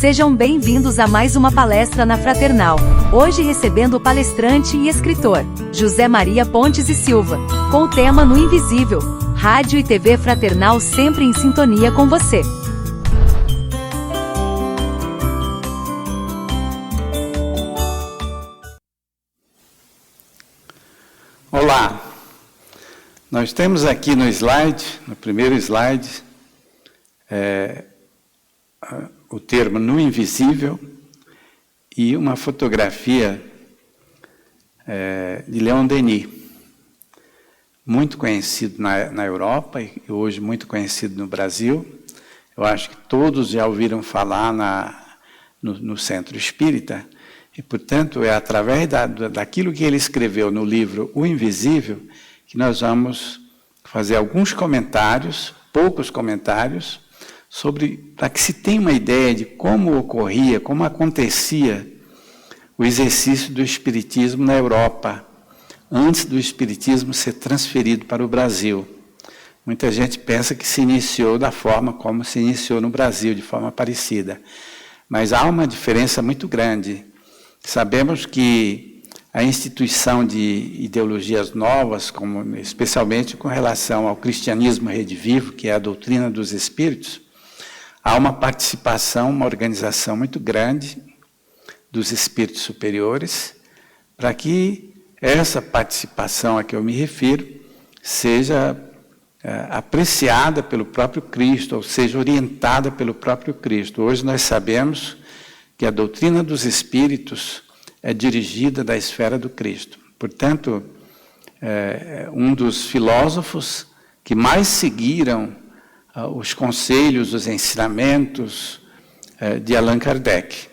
Sejam bem-vindos a mais uma palestra na Fraternal. Hoje recebendo o palestrante e escritor, José Maria Pontes e Silva, com o tema No Invisível. Rádio e TV Fraternal sempre em sintonia com você. Olá, nós temos aqui no slide, no primeiro slide, o termo No Invisível e uma fotografia de Leon Denis, muito conhecido na Europa e hoje muito conhecido no Brasil. Eu acho que todos já ouviram falar no Centro Espírita e, portanto, é através daquilo que ele escreveu no livro O Invisível que nós vamos fazer alguns comentários, poucos comentários, para que se tenha uma ideia de como ocorria, como acontecia o exercício do Espiritismo na Europa, antes do Espiritismo ser transferido para o Brasil. Muita gente pensa que se iniciou da forma como se iniciou no Brasil, de forma parecida. Mas há uma diferença muito grande. Sabemos que a instituição de ideologias novas, especialmente com relação ao cristianismo redivivo, que é a doutrina dos espíritos, há uma participação, uma organização muito grande dos espíritos superiores, para que essa participação a que eu me refiro seja apreciada pelo próprio Cristo, ou seja, orientada pelo próprio Cristo. Hoje nós sabemos que a doutrina dos espíritos é dirigida da esfera do Cristo. Portanto, um dos filósofos que mais seguiram os conselhos, os ensinamentos de Allan Kardec.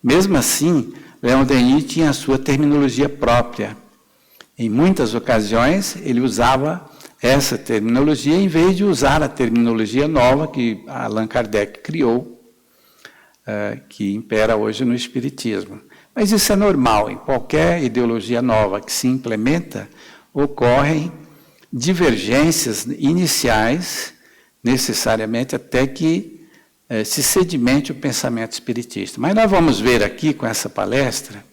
Mesmo assim, Leon Denis tinha a sua terminologia própria. Em muitas ocasiões, ele usava essa terminologia em vez de usar a terminologia nova que Allan Kardec criou, que impera hoje no Espiritismo. Mas isso é normal, em qualquer ideologia nova que se implementa, ocorrem divergências iniciais, necessariamente até que se sedimente o pensamento espiritista. Mas nós vamos ver aqui, com essa palestra,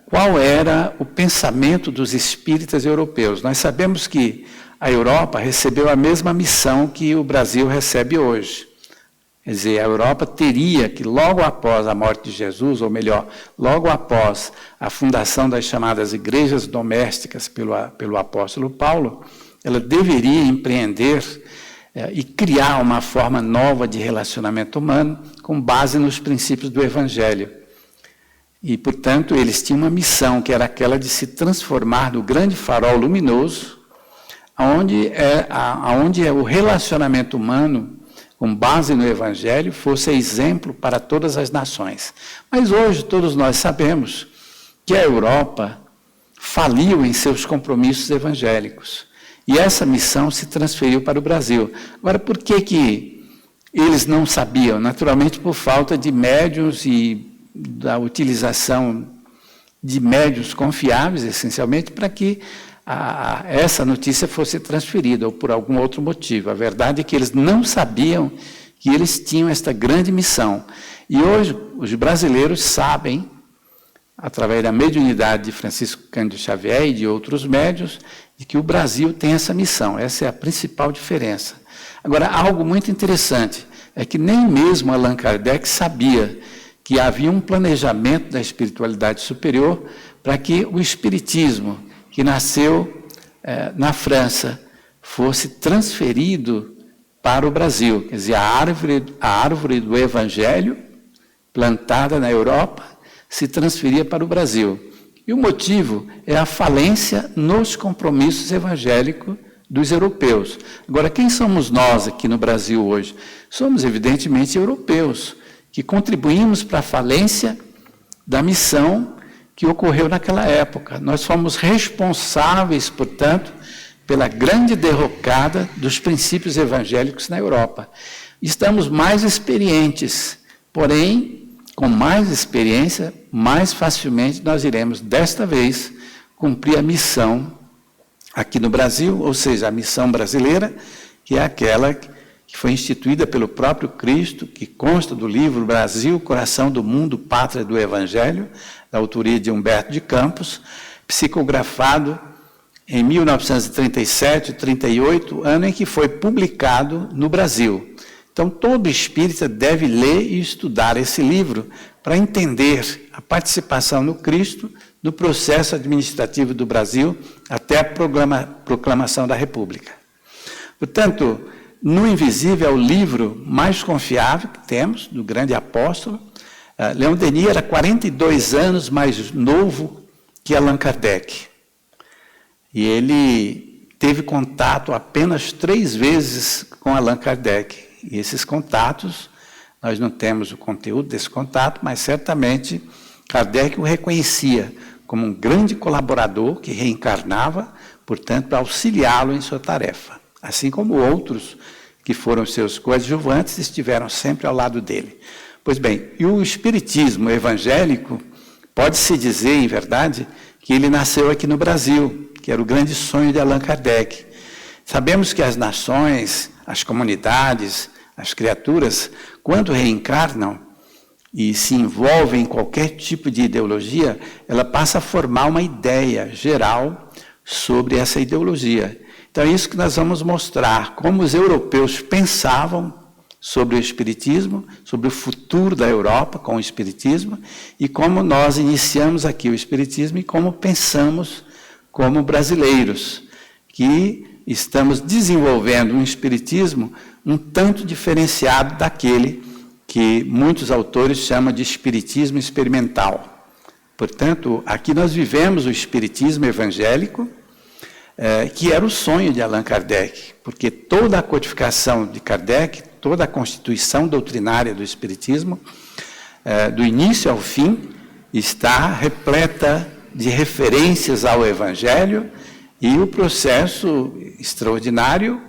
qual era o pensamento dos espíritas europeus. Nós sabemos que a Europa recebeu a mesma missão que o Brasil recebe hoje. Quer dizer, a Europa teria que, logo após a morte de Jesus, ou melhor, logo após a fundação das chamadas igrejas domésticas pelo apóstolo Paulo, ela deveria empreender e criar uma forma nova de relacionamento humano com base nos princípios do Evangelho. E, portanto, eles tinham uma missão, que era aquela de se transformar no grande farol luminoso, onde o relacionamento humano, com base no Evangelho, fosse exemplo para todas as nações. Mas hoje todos nós sabemos que a Europa faliu em seus compromissos evangélicos. E essa missão se transferiu para o Brasil. Agora, por que eles não sabiam? Naturalmente, por falta de médiuns e da utilização de médiuns confiáveis, essencialmente, para que essa notícia fosse transferida, ou por algum outro motivo. A verdade é que eles não sabiam que eles tinham esta grande missão. E hoje, os brasileiros sabem, através da mediunidade de Francisco Cândido Xavier e de outros médiuns, de que o Brasil tem essa missão. Essa é a principal diferença. Agora, algo muito interessante é que nem mesmo Allan Kardec sabia que havia um planejamento da espiritualidade superior para que o espiritismo, que nasceu na França, fosse transferido para o Brasil. Quer dizer, a árvore do Evangelho, plantada na Europa, se transferia para o Brasil. E o motivo é a falência nos compromissos evangélicos dos europeus. Agora, quem somos nós aqui no Brasil hoje? Somos, evidentemente, europeus, que contribuímos para a falência da missão que ocorreu naquela época. Nós fomos responsáveis, portanto, pela grande derrocada dos princípios evangélicos na Europa. Estamos mais experientes, porém, com mais experiência, mais facilmente nós iremos, desta vez, cumprir a missão aqui no Brasil, ou seja, a missão brasileira, que é aquela que foi instituída pelo próprio Cristo, que consta do livro Brasil, Coração do Mundo, Pátria do Evangelho, da autoria de Humberto de Campos, psicografado em 1937, 38, ano em que foi publicado no Brasil. Então, todo espírita deve ler e estudar esse livro para entender a participação no Cristo do processo administrativo do Brasil até a proclamação da República. Portanto, No Invisível é o livro mais confiável que temos, do grande apóstolo. Leon Denis era 42 anos mais novo que Allan Kardec. E ele teve contato apenas 3 vezes com Allan Kardec. E esses contatos, nós não temos o conteúdo desse contato, mas certamente Kardec o reconhecia como um grande colaborador que reencarnava, portanto, para auxiliá-lo em sua tarefa. Assim como outros que foram seus coadjuvantes estiveram sempre ao lado dele. Pois bem, e o espiritismo evangélico, pode-se dizer, em verdade, que ele nasceu aqui no Brasil, que era o grande sonho de Allan Kardec. Sabemos que as nações, as comunidades, as criaturas, quando reencarnam e se envolvem em qualquer tipo de ideologia, ela passa a formar uma ideia geral sobre essa ideologia. Então é isso que nós vamos mostrar, como os europeus pensavam sobre o Espiritismo, sobre o futuro da Europa com o Espiritismo, e como nós iniciamos aqui o Espiritismo e como pensamos como brasileiros, que estamos desenvolvendo um Espiritismo um tanto diferenciado daquele que muitos autores chamam de Espiritismo experimental. Portanto, aqui nós vivemos o Espiritismo evangélico, que era o sonho de Allan Kardec, porque toda a codificação de Kardec, toda a constituição doutrinária do Espiritismo, do início ao fim, está repleta de referências ao Evangelho e o processo extraordinário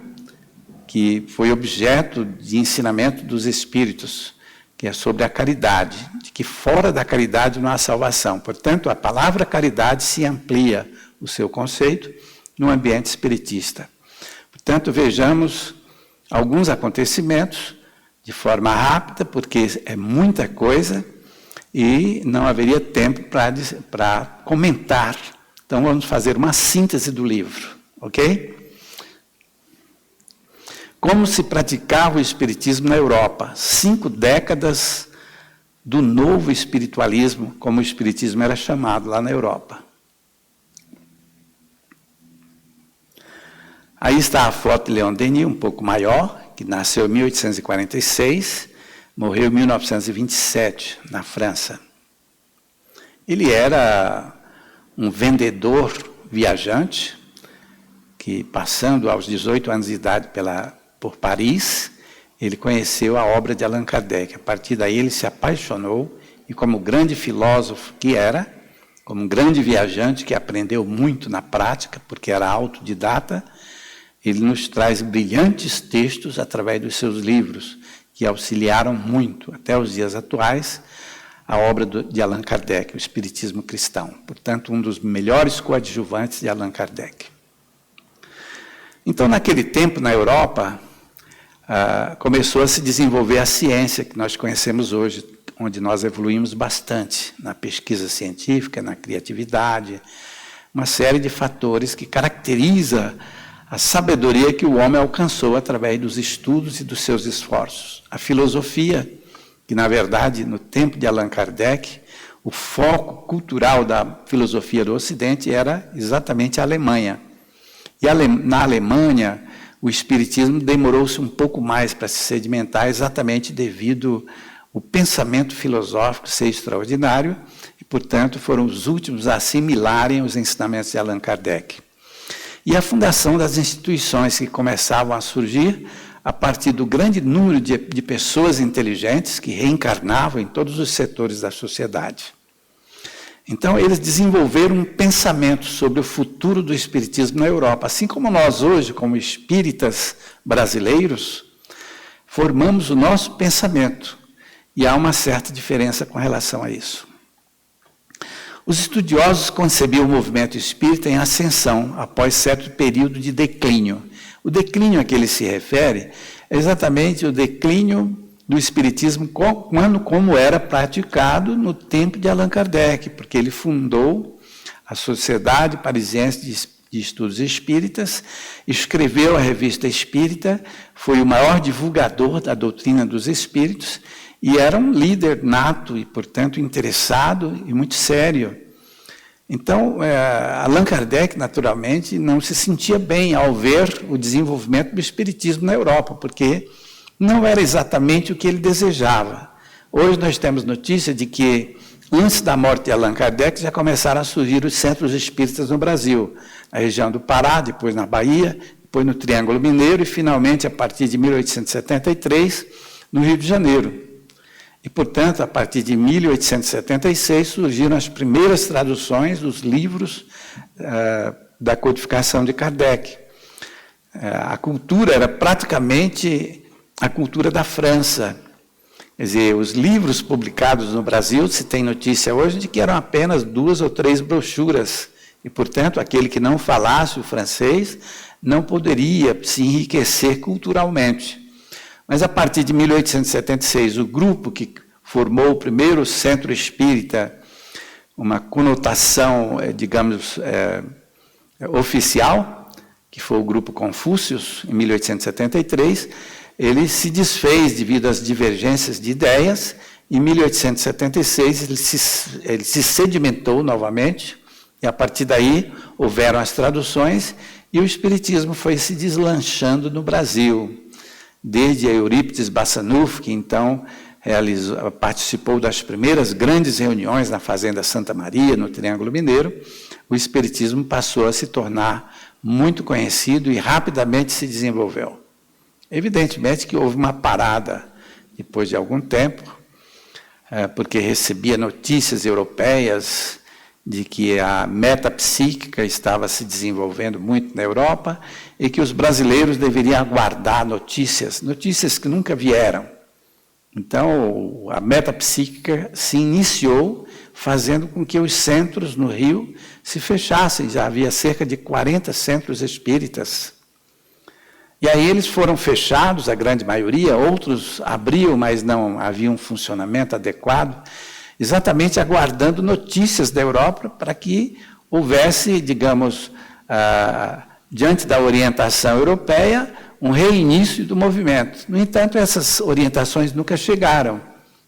que foi objeto de ensinamento dos Espíritos, que é sobre a caridade, de que fora da caridade não há salvação. Portanto, a palavra caridade se amplia o seu conceito no ambiente espiritista. Portanto, vejamos alguns acontecimentos de forma rápida, porque é muita coisa e não haveria tempo para comentar. Então, vamos fazer uma síntese do livro, ok? Como se praticava o espiritismo na Europa? 5 décadas do novo espiritualismo, como o espiritismo era chamado lá na Europa. Aí está a foto de Leon Denis, um pouco maior, que nasceu em 1846, morreu em 1927, na França. Ele era um vendedor viajante, que passando aos 18 anos de idade por Paris, ele conheceu a obra de Allan Kardec. A partir daí ele se apaixonou e, como grande filósofo que era, como um grande viajante que aprendeu muito na prática, porque era autodidata, ele nos traz brilhantes textos através dos seus livros, que auxiliaram muito, até os dias atuais, a obra de Allan Kardec, o Espiritismo Cristão. Portanto, um dos melhores coadjuvantes de Allan Kardec. Então, naquele tempo, na Europa, começou a se desenvolver a ciência que nós conhecemos hoje, onde nós evoluímos bastante na pesquisa científica, na criatividade, uma série de fatores que caracteriza a sabedoria que o homem alcançou através dos estudos e dos seus esforços. A filosofia, que na verdade, no tempo de Allan Kardec, o foco cultural da filosofia do Ocidente era exatamente a Alemanha. E na Alemanha, o espiritismo demorou-se um pouco mais para se sedimentar, exatamente devido ao pensamento filosófico ser extraordinário, e, portanto, foram os últimos a assimilarem os ensinamentos de Allan Kardec. E a fundação das instituições que começavam a surgir a partir do grande número de pessoas inteligentes que reencarnavam em todos os setores da sociedade. Então, eles desenvolveram um pensamento sobre o futuro do espiritismo na Europa. Assim como nós hoje, como espíritas brasileiros, formamos o nosso pensamento. E há uma certa diferença com relação a isso. Os estudiosos concebiam o movimento espírita em ascensão, após certo período de declínio. O declínio a que ele se refere é exatamente o declínio do espiritismo como era praticado no tempo de Allan Kardec, porque ele fundou a Sociedade Parisiense de Estudos Espíritas, escreveu a Revista Espírita, foi o maior divulgador da doutrina dos espíritos e era um líder nato e, portanto, interessado e muito sério. Então, Allan Kardec, naturalmente, não se sentia bem ao ver o desenvolvimento do espiritismo na Europa, porque não era exatamente o que ele desejava. Hoje nós temos notícia de que, antes da morte de Allan Kardec, já começaram a surgir os centros espíritas no Brasil, na região do Pará, depois na Bahia, depois no Triângulo Mineiro e, finalmente, a partir de 1873, no Rio de Janeiro. E, portanto, a partir de 1876, surgiram as primeiras traduções dos livros da codificação de Kardec. A cultura era praticamente a cultura da França. Quer dizer, os livros publicados no Brasil, se tem notícia hoje de que eram apenas 2 ou 3 brochuras. E, portanto, aquele que não falasse o francês não poderia se enriquecer culturalmente. Mas, a partir de 1876, o grupo que formou o primeiro centro espírita, uma conotação, digamos, oficial, que foi o grupo Confúcius, em 1873, ele se desfez devido às divergências de ideias. Em 1876, ele se sedimentou novamente, e a partir daí houveram as traduções, e o espiritismo foi se deslanchando no Brasil. Desde Eurípides Bassanufo, que então participou das primeiras grandes reuniões na Fazenda Santa Maria, no Triângulo Mineiro, o espiritismo passou a se tornar muito conhecido e rapidamente se desenvolveu. Evidentemente que houve uma parada depois de algum tempo, porque recebia notícias europeias de que a metapsíquica estava se desenvolvendo muito na Europa e que os brasileiros deveriam aguardar notícias que nunca vieram. Então, a metapsíquica se iniciou fazendo com que os centros no Rio se fechassem. Já havia cerca de 40 centros espíritas. E aí eles foram fechados, a grande maioria, outros abriam, mas não havia um funcionamento adequado, exatamente aguardando notícias da Europa para que houvesse, digamos, diante da orientação europeia, um reinício do movimento. No entanto, essas orientações nunca chegaram.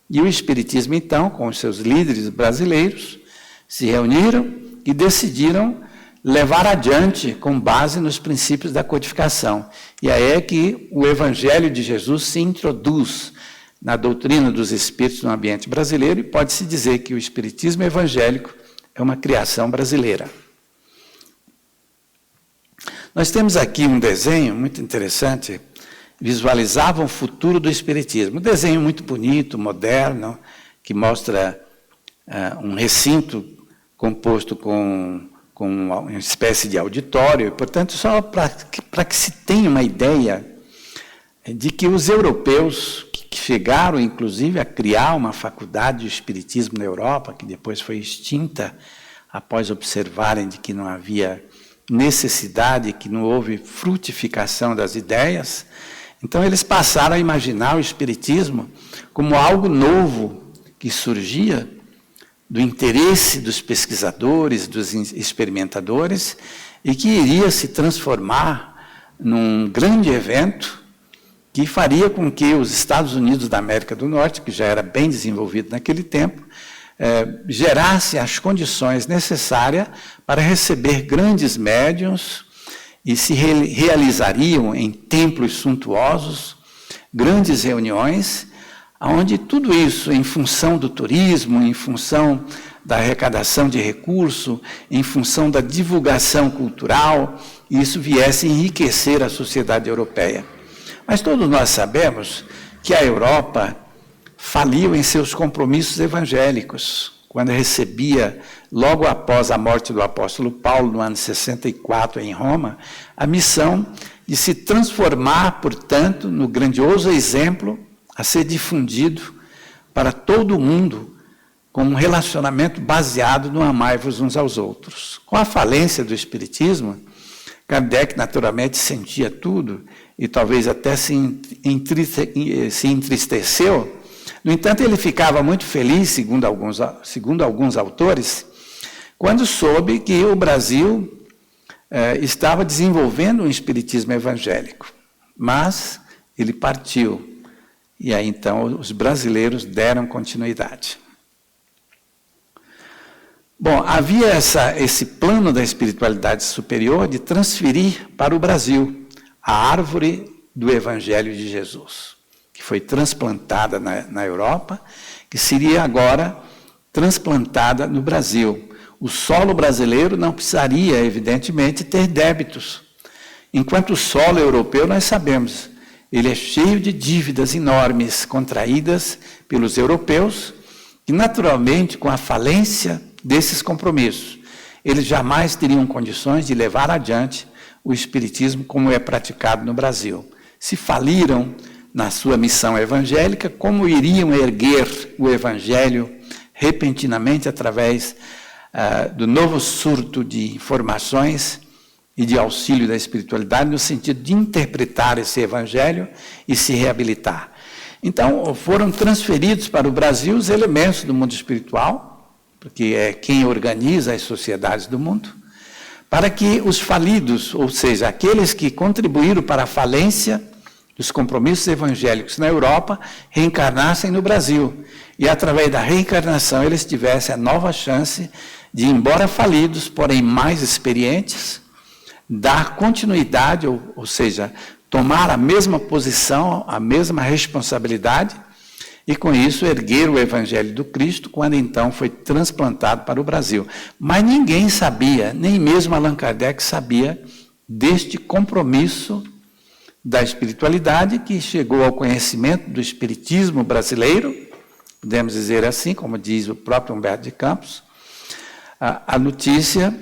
E o espiritismo, então, com os seus líderes brasileiros, se reuniram e decidiram levar adiante com base nos princípios da codificação. E aí é que o Evangelho de Jesus se introduz na doutrina dos espíritos no ambiente brasileiro, e pode-se dizer que o espiritismo evangélico é uma criação brasileira. Nós temos aqui um desenho muito interessante, visualizava o futuro do espiritismo. Um desenho muito bonito, moderno, que mostra um recinto composto com uma espécie de auditório, e, portanto, só para que se tenha uma ideia de que os europeus, que chegaram, inclusive, a criar uma faculdade de espiritismo na Europa, que depois foi extinta, após observarem de que não havia necessidade, que não houve frutificação das ideias. Então, eles passaram a imaginar o espiritismo como algo novo que surgia do interesse dos pesquisadores, dos experimentadores, e que iria se transformar num grande evento que faria com que os Estados Unidos da América do Norte, que já era bem desenvolvido naquele tempo, gerasse as condições necessárias para receber grandes médiuns e se realizariam em templos suntuosos, grandes reuniões, onde tudo isso, em função do turismo, em função da arrecadação de recursos, em função da divulgação cultural, isso viesse enriquecer a sociedade europeia. Mas todos nós sabemos que a Europa faliu em seus compromissos evangélicos, quando recebia, logo após a morte do apóstolo Paulo, no ano 64, em Roma, a missão de se transformar, portanto, no grandioso exemplo a ser difundido para todo o mundo, com um relacionamento baseado no amai-vos uns aos outros. Com a falência do espiritismo, Kardec naturalmente sentia tudo e talvez até se entristeceu. No entanto, ele ficava muito feliz, segundo alguns autores, quando soube que o Brasil estava desenvolvendo um espiritismo evangélico. Mas ele partiu, e aí então os brasileiros deram continuidade. Bom, havia esse plano da espiritualidade superior de transferir para o Brasil a árvore do Evangelho de Jesus, que foi transplantada na Europa, que seria agora transplantada no Brasil. O solo brasileiro não precisaria, evidentemente, ter débitos, enquanto o solo europeu, nós sabemos, ele é cheio de dívidas enormes contraídas pelos europeus, que naturalmente, com a falência desses compromissos, eles jamais teriam condições de levar adiante o espiritismo como é praticado no Brasil. Se faliram na sua missão evangélica, como iriam erguer o evangelho repentinamente através do novo surto de informações e de auxílio da espiritualidade, no sentido de interpretar esse evangelho e se reabilitar. Então, foram transferidos para o Brasil os elementos do mundo espiritual, porque é quem organiza as sociedades do mundo, para que os falidos, ou seja, aqueles que contribuíram para a falência dos compromissos evangélicos na Europa, reencarnassem no Brasil. E, através da reencarnação, eles tivessem a nova chance de, embora falidos, porém mais experientes, dar continuidade, ou seja, tomar a mesma posição, a mesma responsabilidade, e com isso erguer o Evangelho do Cristo, quando então foi transplantado para o Brasil. Mas ninguém sabia, nem mesmo Allan Kardec sabia, deste compromisso da espiritualidade que chegou ao conhecimento do espiritismo brasileiro, podemos dizer assim, como diz o próprio Humberto de Campos, a notícia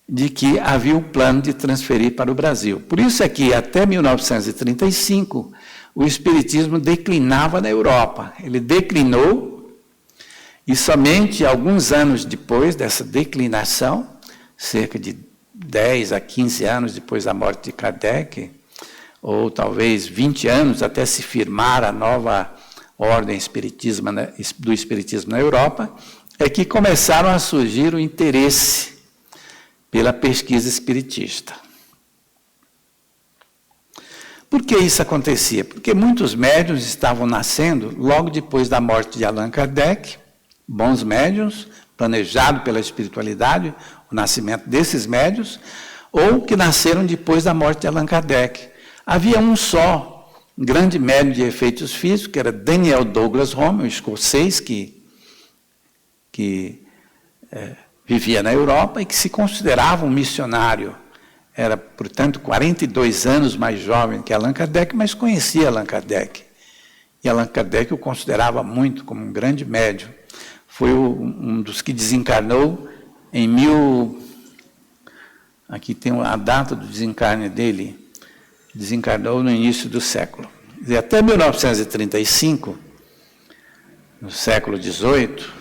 de que havia um plano de transferir para o Brasil. Por isso é que, até 1935, o espiritismo declinava na Europa. Ele declinou, e somente alguns anos depois dessa declinação, cerca de 10 a 15 anos depois da morte de Kardec, ou talvez 20 anos até se firmar a nova ordem do espiritismo na Europa, é que começaram a surgir o interesse pela pesquisa espiritista. Por que isso acontecia? Porque muitos médiuns estavam nascendo logo depois da morte de Allan Kardec, bons médiuns, planejado pela espiritualidade, o nascimento desses médiuns, ou que nasceram depois da morte de Allan Kardec. Havia um só grande médium de efeitos físicos, que era Daniel Douglas Home, um escocês que vivia na Europa e que se considerava um missionário. Era, portanto, 42 anos mais jovem que Allan Kardec, mas conhecia Allan Kardec. E Allan Kardec o considerava muito como um grande médium. Foi um dos que desencarnou em Aqui tem a data do desencarne dele. Desencarnou no início do século. E até 1935, no século XVIII,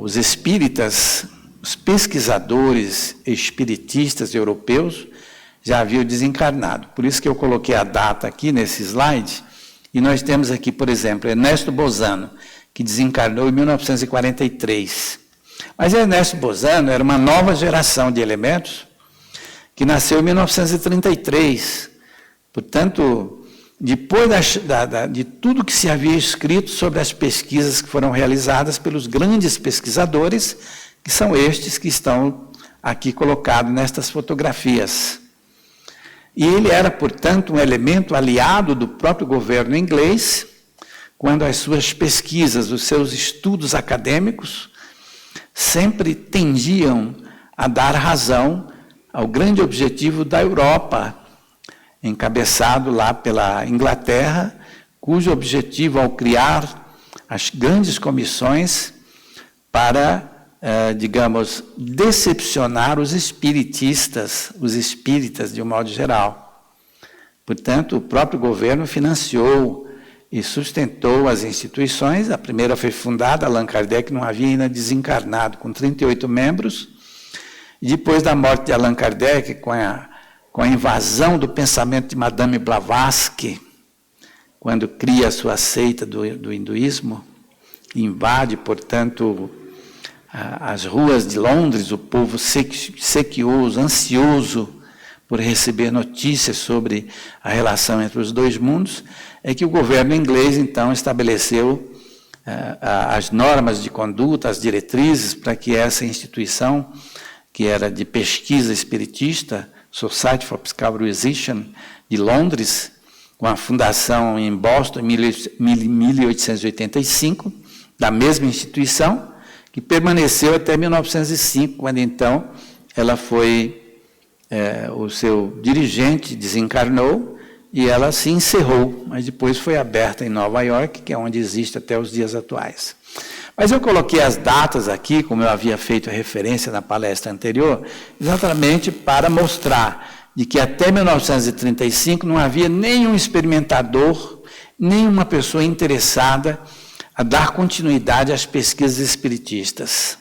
os espíritas, os pesquisadores espiritistas europeus já haviam desencarnado. Por isso que eu coloquei a data aqui nesse slide, e nós temos aqui, por exemplo, Ernesto Bozano, que desencarnou em 1943. Mas Ernesto Bozano era uma nova geração de elementos que nasceu em 1933. Portanto, depois de tudo que se havia escrito sobre as pesquisas que foram realizadas pelos grandes pesquisadores, que são estes que estão aqui colocados nestas fotografias. E ele era, portanto, um elemento aliado do próprio governo inglês, quando as suas pesquisas, os seus estudos acadêmicos, sempre tendiam a dar razão ao grande objetivo da Europa, encabeçado lá pela Inglaterra, cujo objetivo, ao criar as grandes comissões para, digamos, decepcionar os espiritistas, os espíritas de um modo geral. Portanto, o próprio governo financiou e sustentou as instituições. A primeira foi fundada, Allan Kardec não havia ainda desencarnado, com 38 membros. E depois da morte de Allan Kardec, com com a invasão do pensamento de Madame Blavatsky, quando cria a sua seita do hinduísmo, invade, portanto, as ruas de Londres, o povo sequioso, ansioso por receber notícias sobre a relação entre os dois mundos, é que o governo inglês, então, estabeleceu as normas de conduta, as diretrizes para que essa instituição, que era de pesquisa espiritista, Society for Psychoanalysis de Londres, com a fundação em Boston em 1885, da mesma instituição, que permaneceu até 1905, quando então ela foi, o seu dirigente desencarnou e ela se encerrou, mas depois foi aberta em Nova York, que é onde existe até os dias atuais. Mas eu coloquei as datas aqui, como eu havia feito a referência na palestra anterior, exatamente para mostrar de que até 1935 não havia nenhum experimentador, nenhuma pessoa interessada a dar continuidade às pesquisas espiritistas.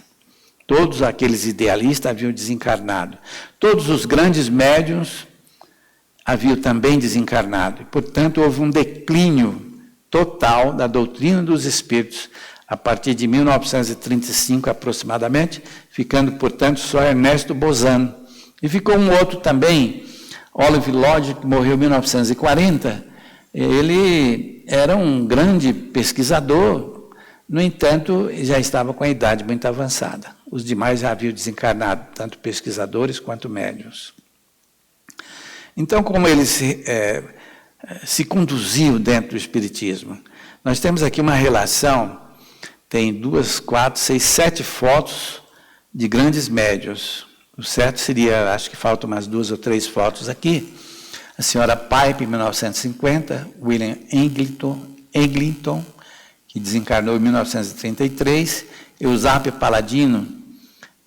Todos aqueles idealistas haviam desencarnado. Todos os grandes médiuns haviam também desencarnado. E, portanto, houve um declínio total da doutrina dos espíritos a partir de 1935 aproximadamente, ficando, portanto, só Ernesto Bozano. E ficou um outro também, Olive Lodge, que morreu em 1940. Ele era um grande pesquisador, no entanto, já estava com a idade muito avançada. Os demais já haviam desencarnado, tanto pesquisadores quanto médiuns. Então, como ele se conduziu dentro do Espiritismo? Nós temos aqui uma relação, tem 2, 4, 6, 7 fotos de grandes médiuns. O certo seria, acho que faltam umas 2 ou 3 fotos aqui. A senhora Pipe, em 1950, William Eglinton, que desencarnou em 1933, Eusápia Paladino,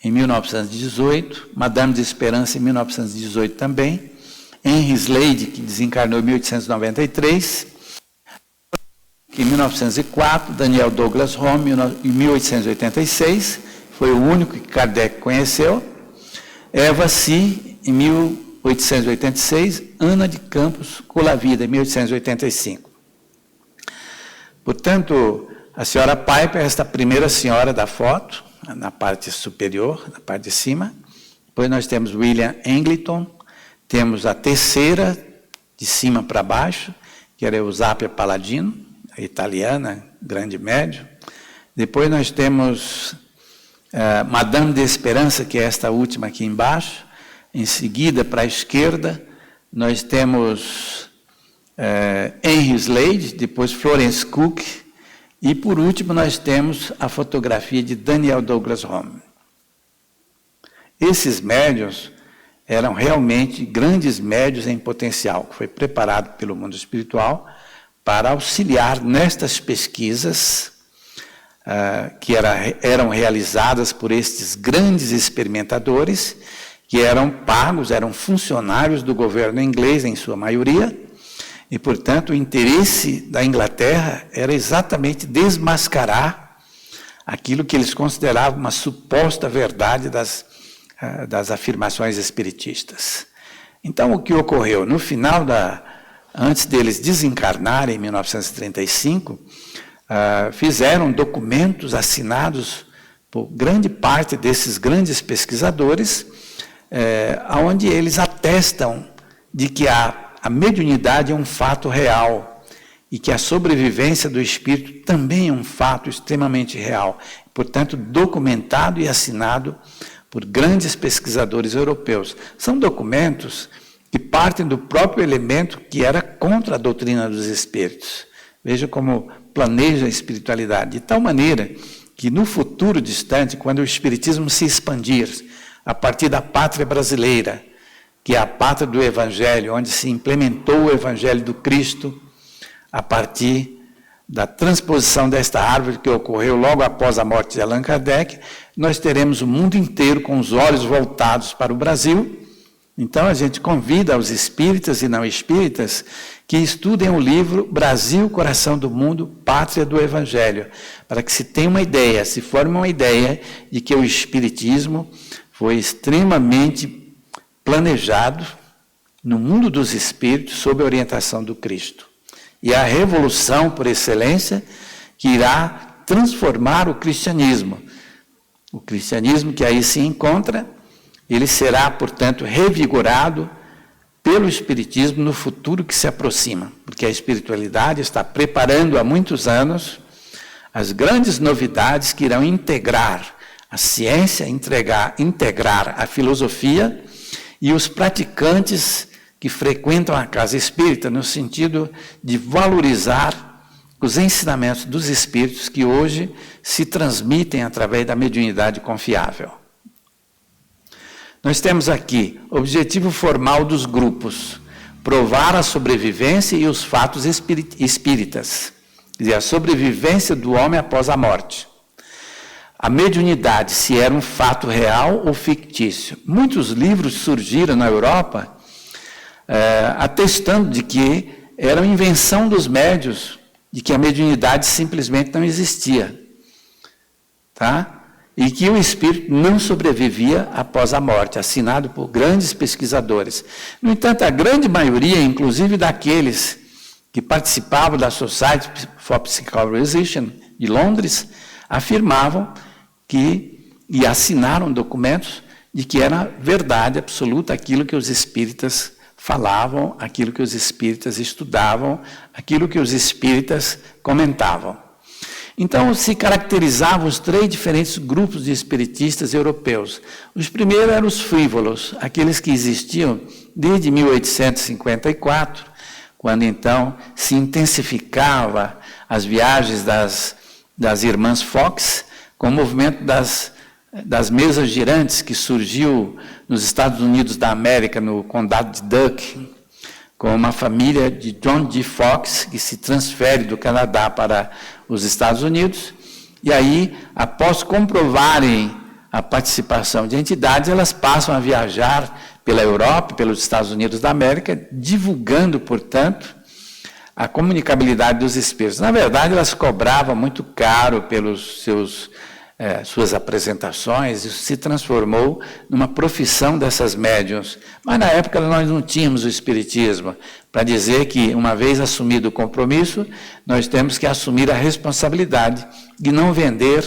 em 1918, Madame de Esperança, em 1918 também, Henry Slade, que desencarnou em 1893, em 1904, Daniel Douglas Home, em 1886, foi o único que Kardec conheceu, Eva Si, em 1886, Ana de Campos Colavida, em 1885. Portanto, a senhora Piper é esta primeira senhora da foto, na parte superior, na parte de cima. Depois nós temos William Eglinton, temos a terceira, de cima para baixo, que era Eusápia Paladino, a italiana, grande médium. Depois nós temos Madame de Esperança, que é esta última aqui embaixo. Em seguida, para a esquerda, nós temos Henry Slade, depois Florence Cook, e por último nós temos a fotografia de Daniel Douglas Home. Esses médiuns eram realmente grandes médiuns em potencial, que foi preparado pelo mundo espiritual para auxiliar nestas pesquisas que eram realizadas por estes grandes experimentadores, que eram pagos, eram funcionários do governo inglês, em sua maioria, e, portanto, o interesse da Inglaterra era exatamente desmascarar aquilo que eles consideravam uma suposta verdade das afirmações espiritistas. Então, o que ocorreu? No final antes deles desencarnarem, em 1935, fizeram documentos assinados por grande parte desses grandes pesquisadores, onde eles atestam de que a mediunidade é um fato real e que a sobrevivência do espírito também é um fato extremamente real, portanto, documentado e assinado por grandes pesquisadores europeus. São documentos que partem do próprio elemento que era contra a doutrina dos espíritos. Veja como planeja a espiritualidade, de tal maneira que no futuro distante, quando o espiritismo se expandir, a partir da pátria brasileira, que é a pátria do Evangelho, onde se implementou o Evangelho do Cristo, a partir da transposição desta árvore que ocorreu logo após a morte de Allan Kardec, nós teremos o mundo inteiro com os olhos voltados para o Brasil. Então a gente convida os espíritas e não espíritas que estudem o livro Brasil, Coração do Mundo, Pátria do Evangelho, para que se tenha uma ideia, se forme uma ideia de que o espiritismo foi extremamente planejado, no mundo dos espíritos sob a orientação do Cristo. E a revolução por excelência que irá transformar o cristianismo. O cristianismo que aí se encontra, ele será, portanto, revigorado pelo Espiritismo no futuro que se aproxima, porque a espiritualidade está preparando há muitos anos as grandes novidades que irão integrar a ciência, integrar a filosofia e os praticantes que frequentam a casa espírita, no sentido de valorizar os ensinamentos dos espíritos que hoje se transmitem através da mediunidade confiável. Nós temos aqui o objetivo formal dos grupos: provar a sobrevivência e os fatos espíritas, quer dizer, a sobrevivência do homem após a morte. A mediunidade, se era um fato real ou fictício. Muitos livros surgiram na Europa atestando de que era uma invenção dos médiuns, de que a mediunidade simplesmente não existia, tá? E que o espírito não sobrevivia após a morte, assinado por grandes pesquisadores. No entanto, a grande maioria, inclusive daqueles que participavam da Society for Psychical Research de Londres, afirmavam que, e assinaram documentos, de que era verdade absoluta aquilo que os espíritas falavam, aquilo que os espíritas estudavam, aquilo que os espíritas comentavam. Então, se caracterizavam os 3 diferentes grupos de espiritistas europeus. Os primeiros eram os frívolos, aqueles que existiam desde 1854, quando então se intensificava as viagens das irmãs Fox, com o movimento das mesas girantes que surgiu nos Estados Unidos da América, no condado de Duck, com uma família de John G. Fox, que se transfere do Canadá para os Estados Unidos, e aí, após comprovarem a participação de entidades, elas passam a viajar pela Europa, pelos Estados Unidos da América, divulgando, portanto, a comunicabilidade dos espíritos. Na verdade, elas cobravam muito caro pelos suas apresentações, isso se transformou numa profissão dessas médiuns. Mas na época nós não tínhamos o espiritismo para dizer que, uma vez assumido o compromisso, nós temos que assumir a responsabilidade de não vender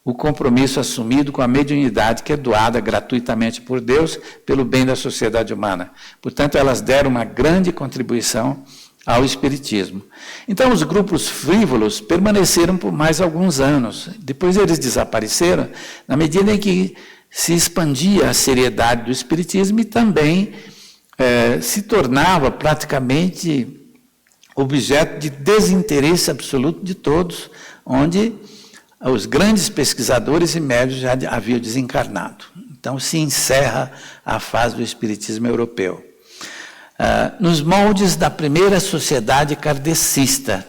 o compromisso assumido com a mediunidade que é doada gratuitamente por Deus pelo bem da sociedade humana. Portanto, elas deram uma grande contribuição ao espiritismo. Então, os grupos frívolos permaneceram por mais alguns anos. Depois eles desapareceram, na medida em que se expandia a seriedade do espiritismo e também se tornava praticamente objeto de desinteresse absoluto de todos, onde os grandes pesquisadores e médiuns já haviam desencarnado. Então, se encerra a fase do espiritismo europeu. Nos moldes da primeira sociedade kardecista,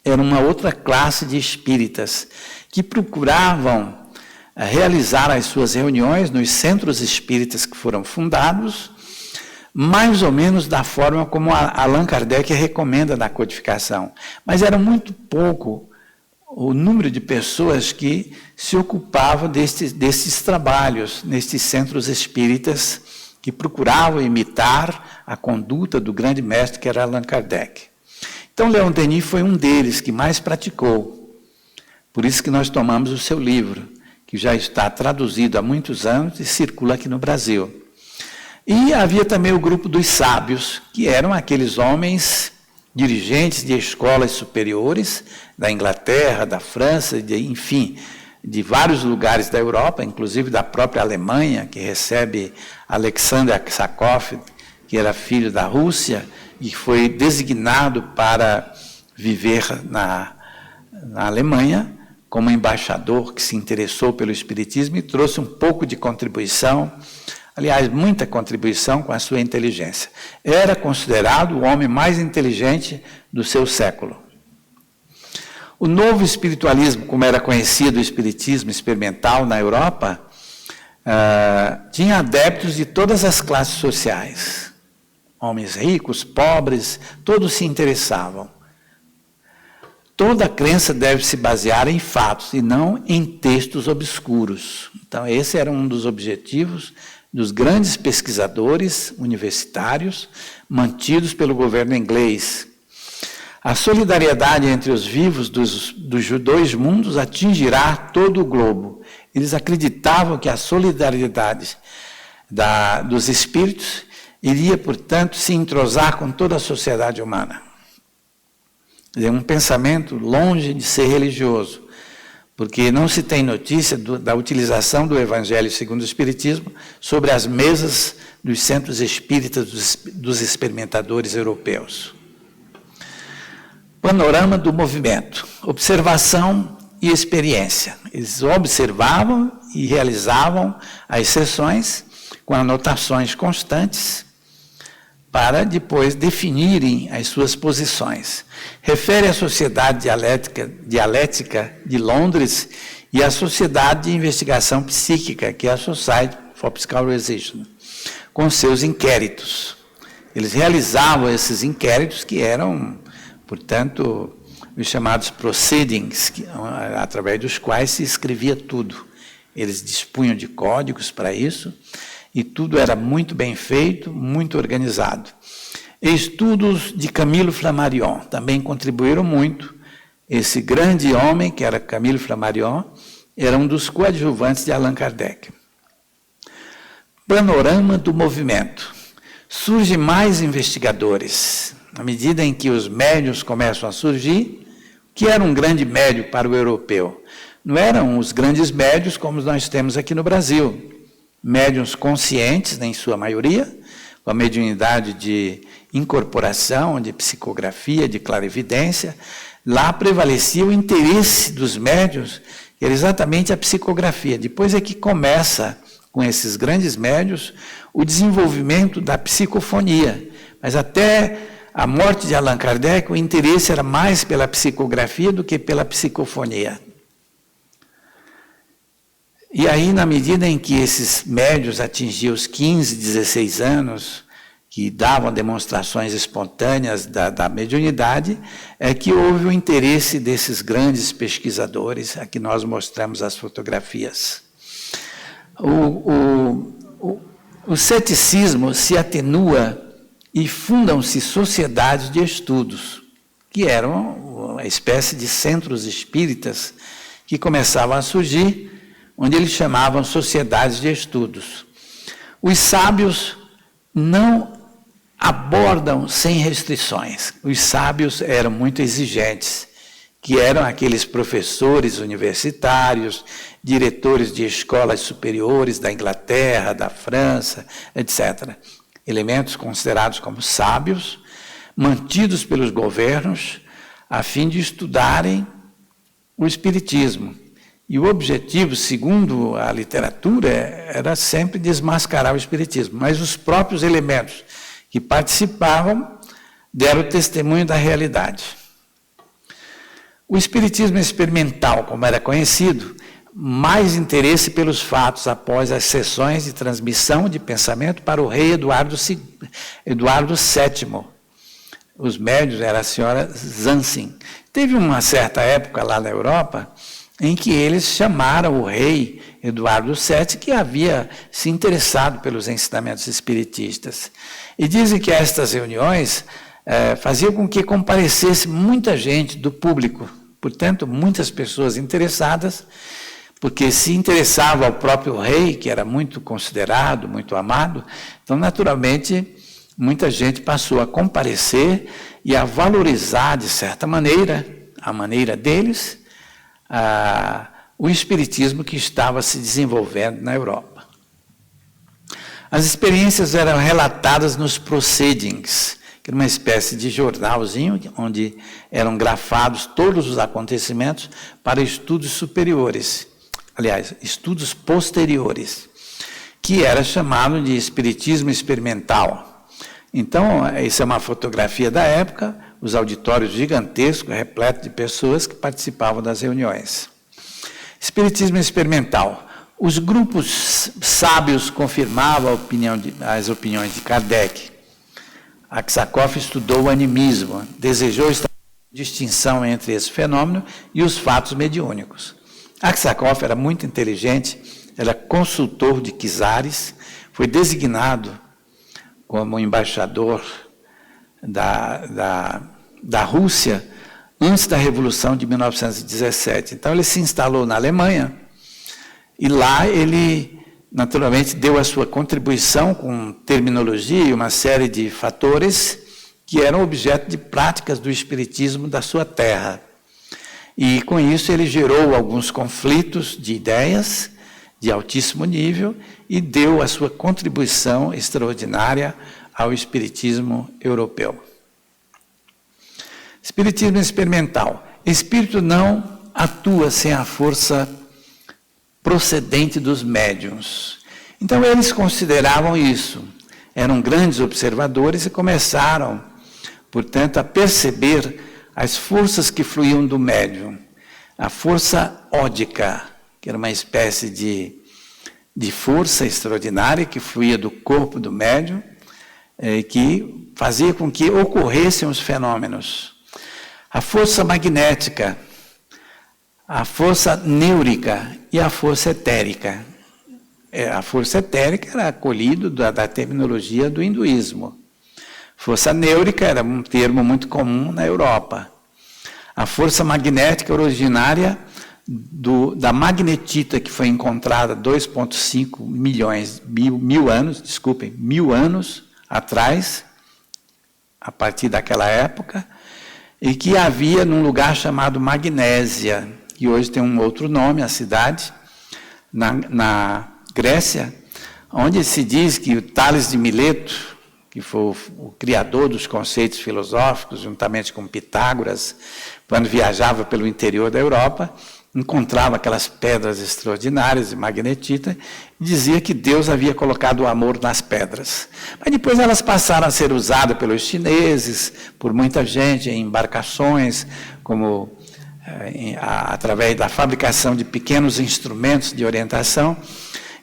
era uma outra classe de espíritas que procuravam realizar as suas reuniões nos centros espíritas que foram fundados, mais ou menos da forma como Allan Kardec recomenda na codificação. Mas era muito pouco o número de pessoas que se ocupavam desses trabalhos, nestes centros espíritas, que procuravam imitar a conduta do grande mestre que era Allan Kardec. Então, Leon Denis foi um deles que mais praticou. Por isso que nós tomamos o seu livro, que já está traduzido há muitos anos e circula aqui no Brasil. E havia também o grupo dos sábios, que eram aqueles homens dirigentes de escolas superiores da Inglaterra, da França, enfim, de vários lugares da Europa, inclusive da própria Alemanha, que recebe Alexander Aksakov, que era filho da Rússia, e foi designado para viver na Alemanha, como embaixador que se interessou pelo espiritismo e trouxe um pouco de contribuição, aliás, muita contribuição com a sua inteligência. Era considerado o homem mais inteligente do seu século. O novo espiritualismo, como era conhecido o espiritismo experimental na Europa, tinha adeptos de todas as classes sociais. Homens ricos, pobres, todos se interessavam. Toda crença deve se basear em fatos e não em textos obscuros. Então, esse era um dos objetivos dos grandes pesquisadores universitários mantidos pelo governo inglês. A solidariedade entre os vivos dos dois mundos atingirá todo o globo. Eles acreditavam que a solidariedade dos espíritos iria, portanto, se entrosar com toda a sociedade humana. É um pensamento longe de ser religioso, porque não se tem notícia da utilização do Evangelho segundo o Espiritismo sobre as mesas dos centros espíritas dos experimentadores europeus. Panorama do movimento, observação e experiência. Eles observavam e realizavam as sessões com anotações constantes para depois definirem as suas posições. Refere à Sociedade Dialética de Londres e à Sociedade de Investigação Psíquica, que é a Society for Psychical Research, com seus inquéritos. Eles realizavam esses inquéritos que eram, portanto, os chamados proceedings, através dos quais se escrevia tudo. Eles dispunham de códigos para isso, e tudo era muito bem feito, muito organizado. Estudos de Camille Flammarion também contribuíram muito. Esse grande homem, que era Camille Flammarion, era um dos coadjuvantes de Allan Kardec. Panorama do movimento. Surgem mais investigadores. À medida em que os médiuns começam a surgir, que era um grande médium para o europeu? Não eram os grandes médiuns como nós temos aqui no Brasil. Médiuns conscientes, em sua maioria, com a mediunidade de incorporação, de psicografia, de clarividência. Lá prevalecia o interesse dos médiuns, que era exatamente a psicografia. Depois é que começa, com esses grandes médiuns, o desenvolvimento da psicofonia. Mas até a morte de Allan Kardec, o interesse era mais pela psicografia do que pela psicofonia. E aí, na medida em que esses médiuns atingiam os 15, 16 anos, que davam demonstrações espontâneas da mediunidade, é que houve o interesse desses grandes pesquisadores, a que nós mostramos as fotografias. O ceticismo se atenua e fundam-se sociedades de estudos, que eram uma espécie de centros espíritas que começavam a surgir, onde eles chamavam sociedades de estudos. Os sábios não abordam sem restrições. Os sábios eram muito exigentes, que eram aqueles professores universitários, diretores de escolas superiores da Inglaterra, da França, etc. Elementos considerados como sábios, mantidos pelos governos, a fim de estudarem o espiritismo. E o objetivo, segundo a literatura, era sempre desmascarar o espiritismo. Mas os próprios elementos que participavam deram testemunho da realidade. O espiritismo experimental, como era conhecido, mais interesse pelos fatos após as sessões de transmissão de pensamento para o rei Eduardo VII. Os médiuns era a senhora Zansin. Teve uma certa época lá na Europa em que eles chamaram o rei Eduardo VII, que havia se interessado pelos ensinamentos espiritistas. E dizem que estas reuniões faziam com que comparecesse muita gente do público, portanto, muitas pessoas interessadas, porque se interessava ao próprio rei, que era muito considerado, muito amado, então, naturalmente, muita gente passou a comparecer e a valorizar, de certa maneira, a maneira deles, o espiritismo que estava se desenvolvendo na Europa. As experiências eram relatadas nos proceedings, que era uma espécie de jornalzinho, onde eram grafados todos os acontecimentos para estudos superiores, aliás, estudos posteriores, que era chamado de espiritismo experimental. Então, essa é uma fotografia da época, os auditórios gigantescos, repletos de pessoas que participavam das reuniões. Espiritismo experimental. Os grupos sábios confirmavam as opiniões de Kardec. Aksakoff estudou o animismo, desejou estabelecer distinção entre esse fenômeno e os fatos mediúnicos. Aksakov era muito inteligente, era consultor de czares, foi designado como embaixador da Rússia antes da Revolução de 1917. Então ele se instalou na Alemanha e lá ele naturalmente deu a sua contribuição com terminologia e uma série de fatores que eram objeto de práticas do espiritismo da sua terra. E com isso ele gerou alguns conflitos de ideias de altíssimo nível e deu a sua contribuição extraordinária ao espiritismo europeu. Espiritismo experimental. Espírito não atua sem a força procedente dos médiuns. Então eles consideravam isso. Eram grandes observadores e começaram, portanto, a perceber as forças que fluíam do médium. A força ódica, que era uma espécie de força extraordinária que fluía do corpo do médium, que fazia com que ocorressem os fenômenos. A força magnética, a força neurica e a força etérica. A força etérica era acolhido da terminologia do hinduísmo. Força neurica era um termo muito comum na Europa. A força magnética originária da magnetita que foi encontrada 2,5 mil anos atrás, a partir daquela época, e que havia num lugar chamado Magnésia, que hoje tem um outro nome, a cidade, na Grécia, onde se diz que o Tales de Mileto, que foi o criador dos conceitos filosóficos, juntamente com Pitágoras, quando viajava pelo interior da Europa, encontrava aquelas pedras extraordinárias de magnetita e dizia que Deus havia colocado o amor nas pedras. Mas depois elas passaram a ser usadas pelos chineses, por muita gente, em embarcações, como através da fabricação de pequenos instrumentos de orientação,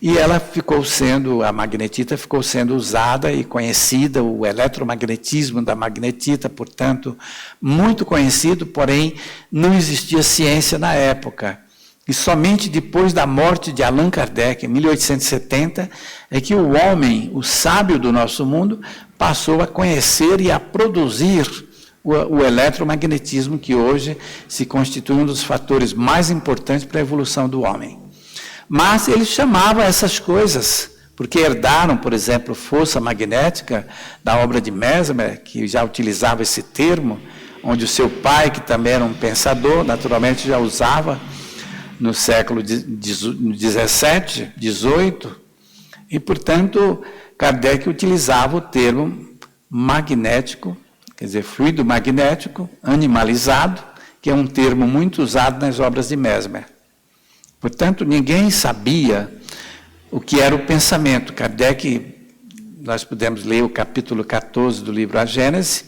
e a magnetita ficou sendo usada e conhecida, o eletromagnetismo da magnetita, portanto, muito conhecido, porém não existia ciência na época. E somente depois da morte de Allan Kardec, em 1870, é que o homem, o sábio do nosso mundo, passou a conhecer e a produzir o eletromagnetismo, que hoje se constitui um dos fatores mais importantes para a evolução do homem. Mas eles chamavam essas coisas, porque herdaram, por exemplo, força magnética da obra de Mesmer, que já utilizava esse termo, onde o seu pai, que também era um pensador, naturalmente já usava no século XVII, XVIII, e, portanto, Kardec utilizava o termo magnético, quer dizer, fluido magnético, animalizado, que é um termo muito usado nas obras de Mesmer. Portanto, ninguém sabia o que era o pensamento. Kardec, nós podemos ler o capítulo 14 do livro A Gênese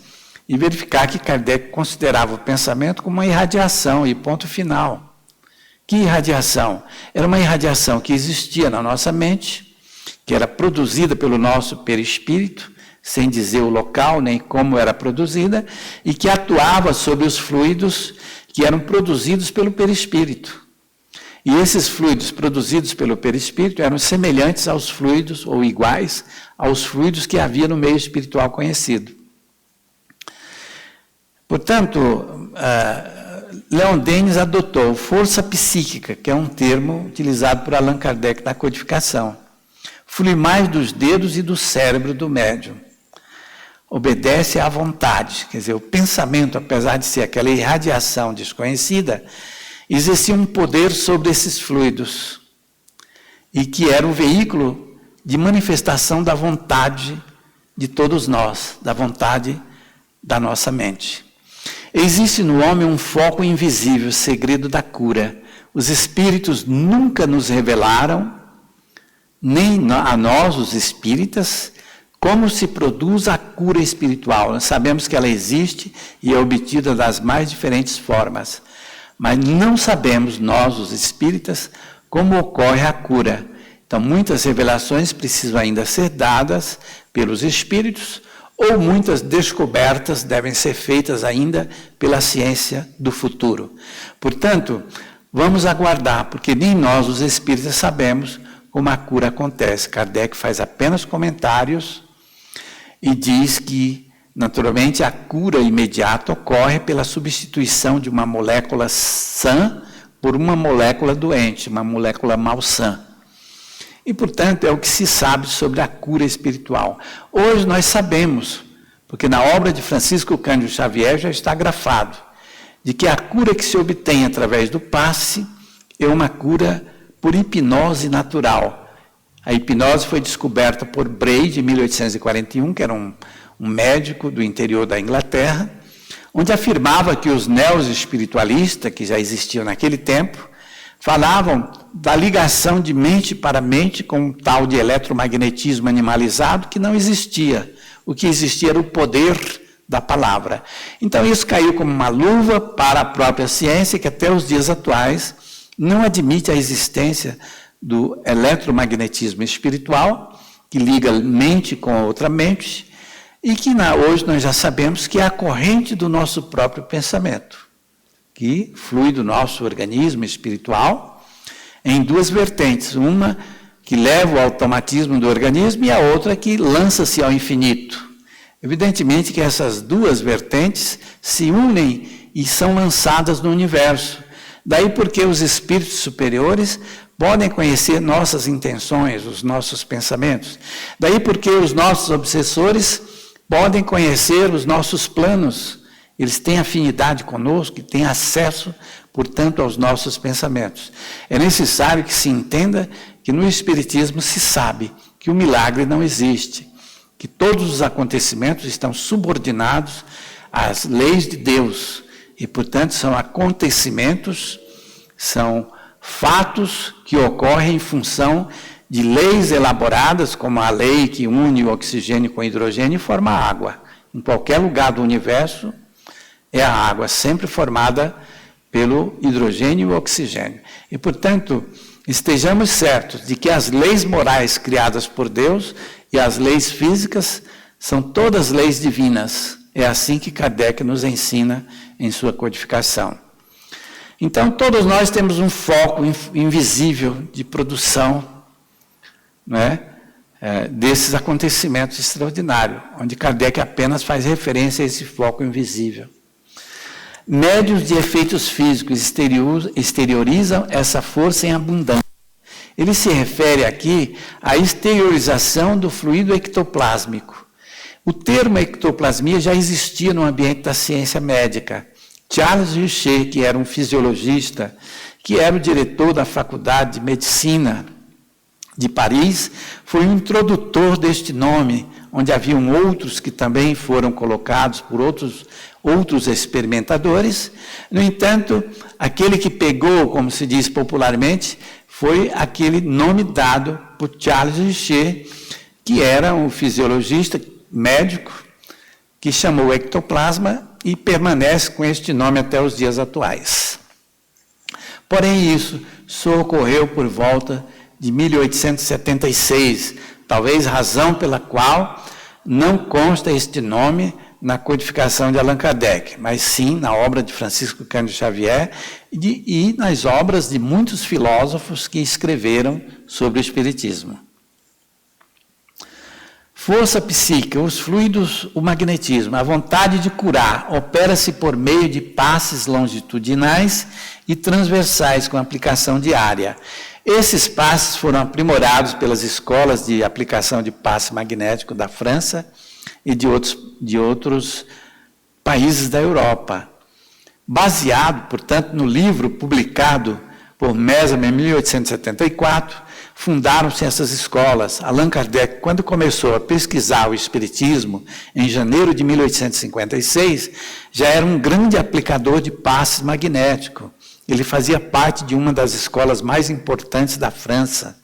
e verificar que Kardec considerava o pensamento como uma irradiação e ponto final. Que irradiação? Era uma irradiação que existia na nossa mente, que era produzida pelo nosso perispírito, sem dizer o local nem como era produzida, e que atuava sobre os fluidos que eram produzidos pelo perispírito. E esses fluidos produzidos pelo perispírito eram semelhantes aos fluidos, ou iguais, aos fluidos que havia no meio espiritual conhecido. Portanto, Leon Denis adotou força psíquica, que é um termo utilizado por Allan Kardec na codificação. Flui mais dos dedos e do cérebro do médium. Obedece à vontade, quer dizer, o pensamento, apesar de ser aquela irradiação desconhecida, existia um poder sobre esses fluidos, e que era o veículo de manifestação da vontade de todos nós, da vontade da nossa mente. Existe no homem um foco invisível, segredo da cura. Os espíritos nunca nos revelaram, nem a nós, os espíritas, como se produz a cura espiritual. Nós sabemos que ela existe e é obtida das mais diferentes formas. Mas não sabemos, nós, os espíritas, como ocorre a cura. Então, muitas revelações precisam ainda ser dadas pelos espíritos, ou muitas descobertas devem ser feitas ainda pela ciência do futuro. Portanto, vamos aguardar, porque nem nós, os espíritas, sabemos como a cura acontece. Kardec faz apenas comentários e diz que, naturalmente, a cura imediata ocorre pela substituição de uma molécula sã por uma molécula doente, uma molécula malsã. E, portanto, é o que se sabe sobre a cura espiritual. Hoje nós sabemos, porque na obra de Francisco Cândido Xavier já está grafado, de que a cura que se obtém através do passe é uma cura por hipnose natural. A hipnose foi descoberta por Braid em 1841, que era um médico do interior da Inglaterra, onde afirmava que os neo-espiritualistas, que já existiam naquele tempo, falavam da ligação de mente para mente com um tal de eletromagnetismo animalizado que não existia. O que existia era o poder da palavra. Então isso caiu como uma luva para a própria ciência, que até os dias atuais não admite a existência do eletromagnetismo espiritual, que liga mente com outra mente, e que hoje nós já sabemos que é a corrente do nosso próprio pensamento, que flui do nosso organismo espiritual em duas vertentes, uma que leva o automatismo do organismo e a outra que lança-se ao infinito. Evidentemente que essas duas vertentes se unem e são lançadas no universo. Daí porque os espíritos superiores podem conhecer nossas intenções, os nossos pensamentos. Daí porque os nossos obsessores podem conhecer os nossos planos. Eles têm afinidade conosco e têm acesso, portanto, aos nossos pensamentos. É necessário que se entenda que no Espiritismo se sabe que o milagre não existe, que todos os acontecimentos estão subordinados às leis de Deus e, portanto, são acontecimentos, são fatos que ocorrem em função de leis elaboradas, como a lei que une o oxigênio com o hidrogênio e forma a água. Em qualquer lugar do universo, é a água sempre formada pelo hidrogênio e o oxigênio. E, portanto, estejamos certos de que as leis morais criadas por Deus e as leis físicas são todas leis divinas. É assim que Kardec nos ensina em sua codificação. Então, todos nós temos um foco invisível de produção, desses acontecimentos extraordinários, onde Kardec apenas faz referência a esse foco invisível. Médios de efeitos físicos exteriorizam essa força em abundância. Ele se refere aqui à exteriorização do fluido ectoplásmico. O termo ectoplasmia já existia no ambiente da ciência médica. Charles Richer, que era um fisiologista, que era o diretor da Faculdade de Medicina de Paris, foi o introdutor deste nome, onde haviam outros que também foram colocados por outros experimentadores. No entanto, aquele que pegou, como se diz popularmente, foi aquele nome dado por Charles Richer, que era um fisiologista médico, que chamou o ectoplasma e permanece com este nome até os dias atuais. Porém, isso só ocorreu por volta de 1876, talvez razão pela qual não consta este nome na codificação de Allan Kardec, mas sim na obra de Francisco Cândido Xavier e nas obras de muitos filósofos que escreveram sobre o Espiritismo. Força psíquica, os fluidos, o magnetismo, a vontade de curar, opera-se por meio de passes longitudinais e transversais com aplicação diária. Esses passes foram aprimorados pelas escolas de aplicação de passe magnético da França e de outros países da Europa. Baseado, portanto, no livro publicado por Mesmer em 1874, fundaram-se essas escolas. Allan Kardec, quando começou a pesquisar o Espiritismo, em janeiro de 1856, já era um grande aplicador de passe magnético. Ele fazia parte de uma das escolas mais importantes da França.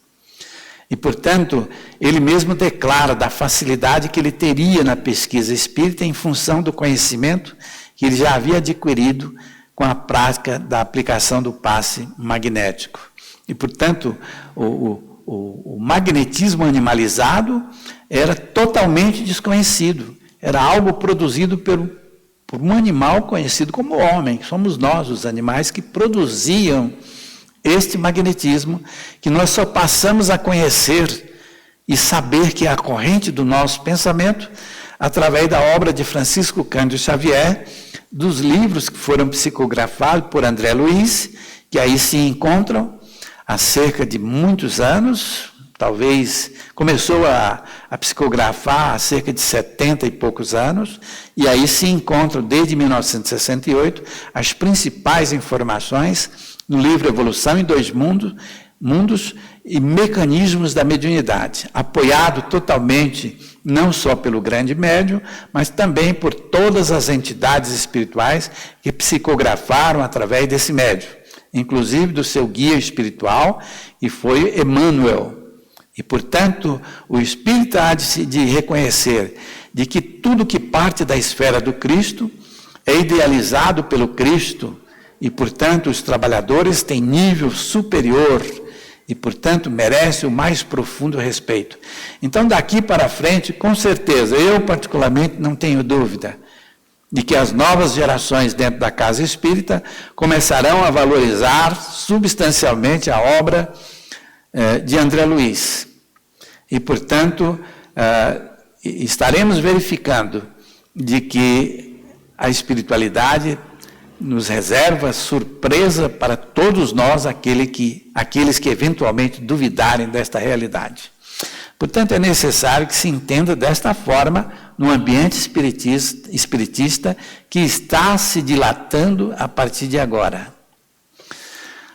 E, portanto, ele mesmo declara da facilidade que ele teria na pesquisa espírita em função do conhecimento que ele já havia adquirido com a prática da aplicação do passe magnético. E, portanto, o magnetismo animalizado era totalmente desconhecido. era algo produzido por um animal conhecido como homem. Somos nós, os animais, que produziam este magnetismo, que nós só passamos a conhecer e saber que é a corrente do nosso pensamento através da obra de Francisco Cândido Xavier, dos livros que foram psicografados por André Luiz, que aí se encontram há cerca de muitos anos, talvez começou a psicografar há cerca de 70 e poucos anos, e aí se encontram, desde 1968, as principais informações no livro Evolução em Dois Mundos e Mecanismos da Mediunidade, apoiado totalmente não só pelo grande médium, mas também por todas as entidades espirituais que psicografaram através desse médium, inclusive do seu guia espiritual, que foi Emmanuel. E, portanto, o espírita há de reconhecer de que tudo que parte da esfera do Cristo é idealizado pelo Cristo e, portanto, os trabalhadores têm nível superior e, portanto, merecem o mais profundo respeito. Então, daqui para frente, com certeza, eu particularmente não tenho dúvida de que as novas gerações dentro da casa espírita começarão a valorizar substancialmente a obra de André Luiz. E, portanto, estaremos verificando de que a espiritualidade nos reserva surpresa para todos nós, aqueles que eventualmente duvidarem desta realidade. Portanto, é necessário que se entenda desta forma no ambiente espiritista que está se dilatando a partir de agora.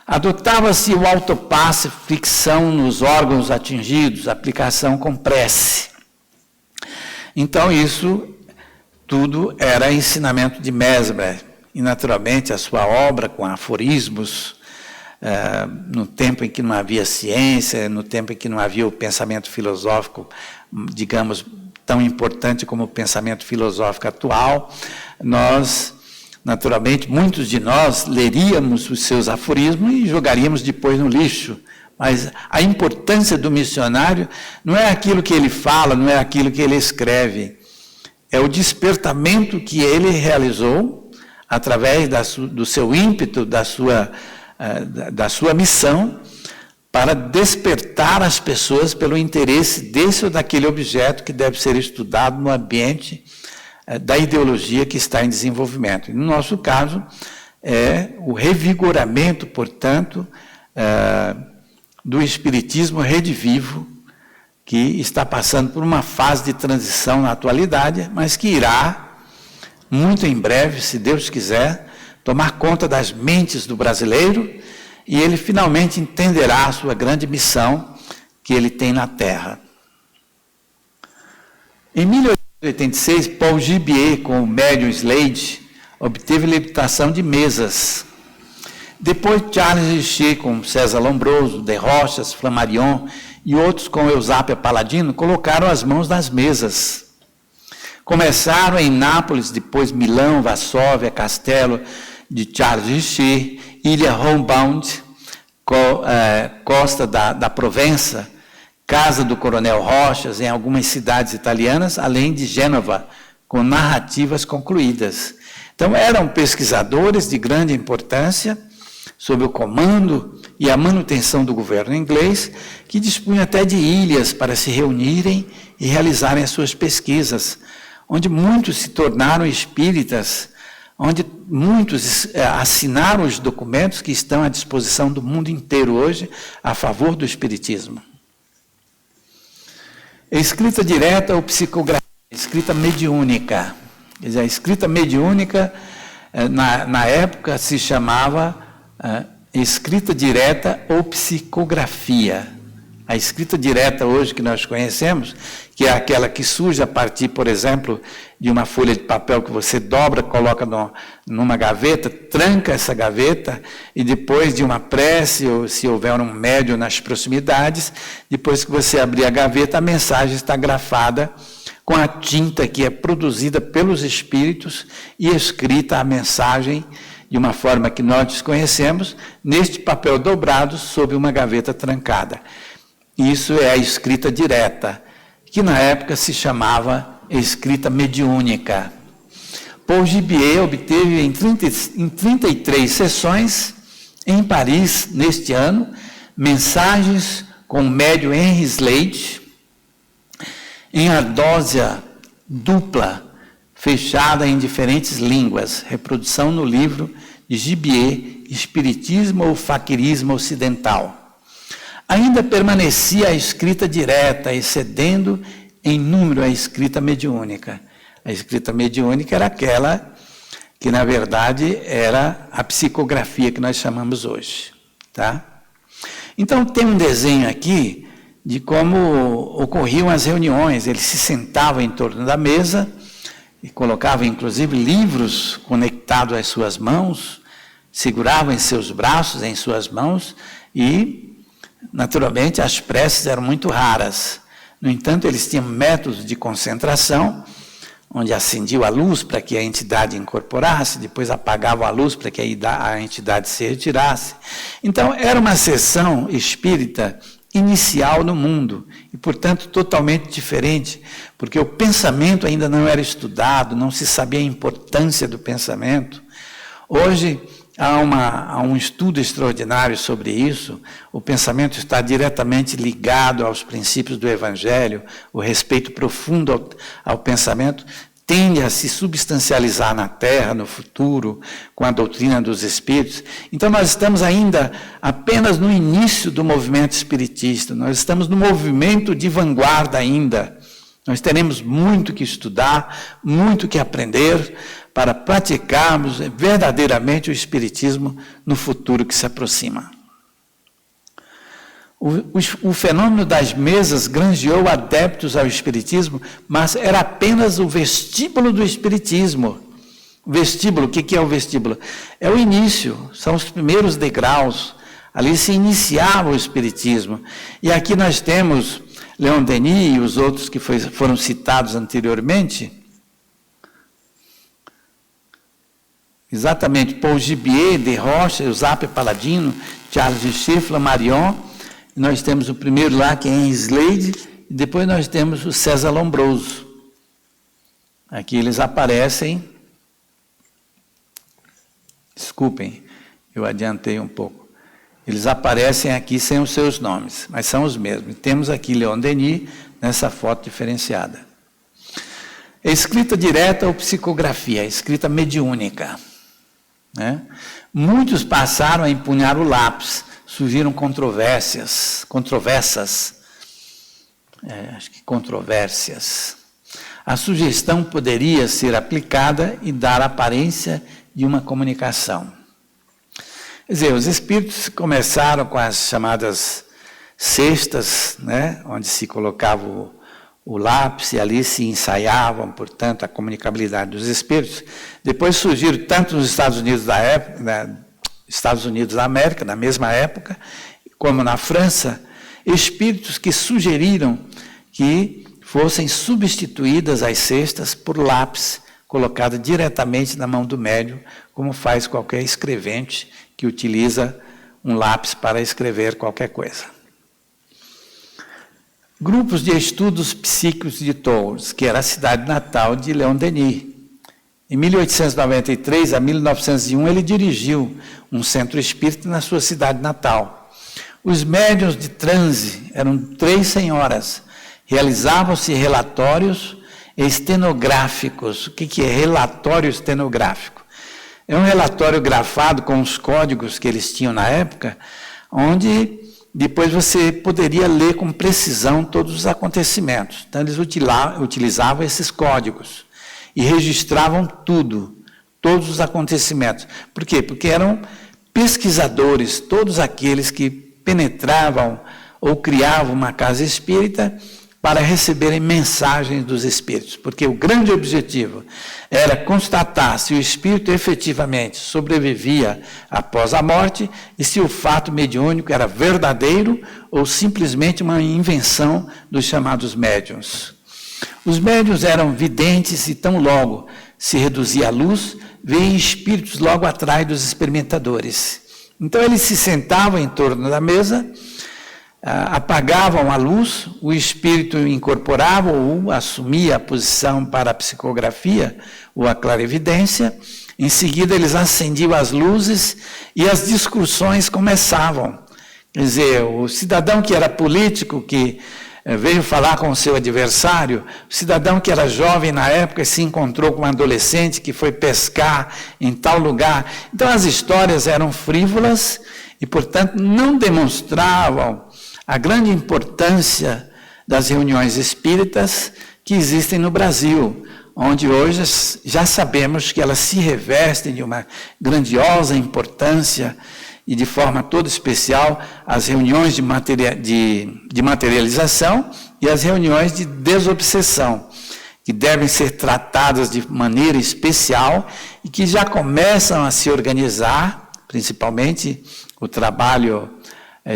Adotava-se o autopasse, fricção nos órgãos atingidos, aplicação com prece. Então, isso tudo era ensinamento de Mesmer. E, naturalmente, a sua obra com aforismos, no tempo em que não havia ciência, no tempo em que não havia o pensamento filosófico, digamos, tão importante como o pensamento filosófico atual, nós, naturalmente, muitos de nós leríamos os seus aforismos e jogaríamos depois no lixo. Mas a importância do missionário não é aquilo que ele fala, não é aquilo que ele escreve, é o despertamento que ele realizou através do seu ímpeto, da sua missão, para despertar as pessoas pelo interesse desse ou daquele objeto que deve ser estudado no ambiente da ideologia que está em desenvolvimento. No nosso caso, é o revigoramento, portanto, do Espiritismo redivivo, que está passando por uma fase de transição na atualidade, mas que irá, muito em breve, se Deus quiser, tomar conta das mentes do brasileiro e ele finalmente entenderá a sua grande missão que ele tem na Terra. Em 1886, Paul Gibier, com o médium Slade, obteve libertação de mesas. Depois, Charles Richer, com César Lombroso, De Rochas, Flammarion e outros com Eusápia Paladino, colocaram as mãos nas mesas. Começaram em Nápoles, depois Milão, Varsóvia, Castelo de Charles Richer, Ilha Homebound, Costa da Provença, Casa do Coronel Rochas, em algumas cidades italianas, além de Gênova, com narrativas concluídas. Então, eram pesquisadores de grande importância, sob o comando e a manutenção do governo inglês, que dispunham até de ilhas para se reunirem e realizarem as suas pesquisas, onde muitos se tornaram espíritas, onde muitos assinaram os documentos que estão à disposição do mundo inteiro hoje a favor do espiritismo. Escrita direta ou psicografia, escrita mediúnica. Quer dizer, a escrita mediúnica, na época, se chamava escrita direta ou psicografia. A escrita direta hoje que nós conhecemos, que é aquela que surge a partir, por exemplo, de uma folha de papel que você dobra, coloca numa gaveta, tranca essa gaveta, e depois de uma prece, ou se houver um médium nas proximidades, depois que você abrir a gaveta, a mensagem está grafada com a tinta que é produzida pelos espíritos e escrita a mensagem de uma forma que nós desconhecemos, neste papel dobrado sob uma gaveta trancada. Isso é a escrita direta, que na época se chamava escrita mediúnica. Paul Gibier obteve em 33 sessões, em Paris, neste ano, mensagens com o médium Henry Slade, em ardósia dupla, fechada em diferentes línguas, reprodução no livro de Gibier, Espiritismo ou Faquirismo Ocidental. Ainda permanecia a escrita direta, excedendo em número a escrita mediúnica. A escrita mediúnica era aquela que, na verdade, era a psicografia que nós chamamos hoje. Tá? Então, tem um desenho aqui de como ocorriam as reuniões. Eles se sentavam em torno da mesa e colocavam, inclusive, livros conectados às suas mãos, seguravam em seus braços, em suas mãos, e, naturalmente, as preces eram muito raras. No entanto, eles tinham métodos de concentração, onde acendiam a luz para que a entidade incorporasse, depois apagavam a luz para que a entidade se retirasse. Então, era uma sessão espírita inicial no mundo, e, portanto, totalmente diferente, porque o pensamento ainda não era estudado, não se sabia a importância do pensamento. Hoje, há um estudo extraordinário sobre isso. O pensamento está diretamente ligado aos princípios do Evangelho. O respeito profundo ao pensamento tende a se substancializar na Terra, no futuro, com a doutrina dos Espíritos. Então, nós estamos ainda apenas no início do movimento espiritista. Nós estamos no movimento de vanguarda ainda. Nós teremos muito que estudar, muito que aprender, para praticarmos verdadeiramente o Espiritismo no futuro que se aproxima. O fenômeno das mesas granjeou adeptos ao Espiritismo, mas era apenas o vestíbulo do Espiritismo. O vestíbulo, o que é o vestíbulo? É o início, são os primeiros degraus. Ali se iniciava o Espiritismo. E aqui nós temos Leon Denis e os outros que foram citados anteriormente. Exatamente, Paul Gibier, de Rocha, Eusapio Paladino, Charles de Chifla, Marion. Nós temos o primeiro lá, que é Henry Slade, e depois nós temos o César Lombroso. Aqui eles aparecem. Desculpem, eu adiantei um pouco. Eles aparecem aqui sem os seus nomes, mas são os mesmos. Temos aqui Leon Denis, nessa foto diferenciada. É escrita direta ou psicografia, é escrita mediúnica. Né? Muitos passaram a empunhar o lápis, surgiram controvérsias. A sugestão poderia ser aplicada e dar aparência de uma comunicação. Quer dizer, os espíritos começaram com as chamadas cestas, né, onde se colocava o lápis, e ali se ensaiavam, portanto, a comunicabilidade dos espíritos. Depois surgiram, tanto nos Estados Unidos da época, Estados Unidos da América, na mesma época, como na França, espíritos que sugeriram que fossem substituídas as cestas por lápis, colocado diretamente na mão do médium, como faz qualquer escrevente que utiliza um lápis para escrever qualquer coisa. Grupos de estudos psíquicos de Tours, que era a cidade natal de Leon Denis. Em 1893 a 1901, ele dirigiu um centro espírita na sua cidade natal. Os médiuns de transe eram 3 senhoras. Realizavam-se relatórios estenográficos. O que é relatório estenográfico? É um relatório grafado com os códigos que eles tinham na época, onde depois você poderia ler com precisão todos os acontecimentos. Então, eles utilizavam esses códigos e registravam tudo, todos os acontecimentos. Por quê? Porque eram pesquisadores, todos aqueles que penetravam ou criavam uma casa espírita para receberem mensagens dos espíritos. Porque o grande objetivo era constatar se o espírito efetivamente sobrevivia após a morte e se o fato mediúnico era verdadeiro ou simplesmente uma invenção dos chamados médiuns. Os médiuns eram videntes e tão logo se reduzia a luz, veem espíritos logo atrás dos experimentadores. Então eles se sentavam em torno da mesa, apagavam a luz, o espírito incorporava ou assumia a posição para a psicografia ou a clarividência. Em seguida, eles acendiam as luzes e as discussões começavam. Quer dizer, o cidadão que era político, que veio falar com o seu adversário, o cidadão que era jovem na época e se encontrou com um adolescente que foi pescar em tal lugar. Então, as histórias eram frívolas e, portanto, não demonstravam a grande importância das reuniões espíritas que existem no Brasil, onde hoje já sabemos que elas se revestem de uma grandiosa importância e de forma toda especial as reuniões de materialização e as reuniões de desobsessão, que devem ser tratadas de maneira especial e que já começam a se organizar, principalmente o trabalho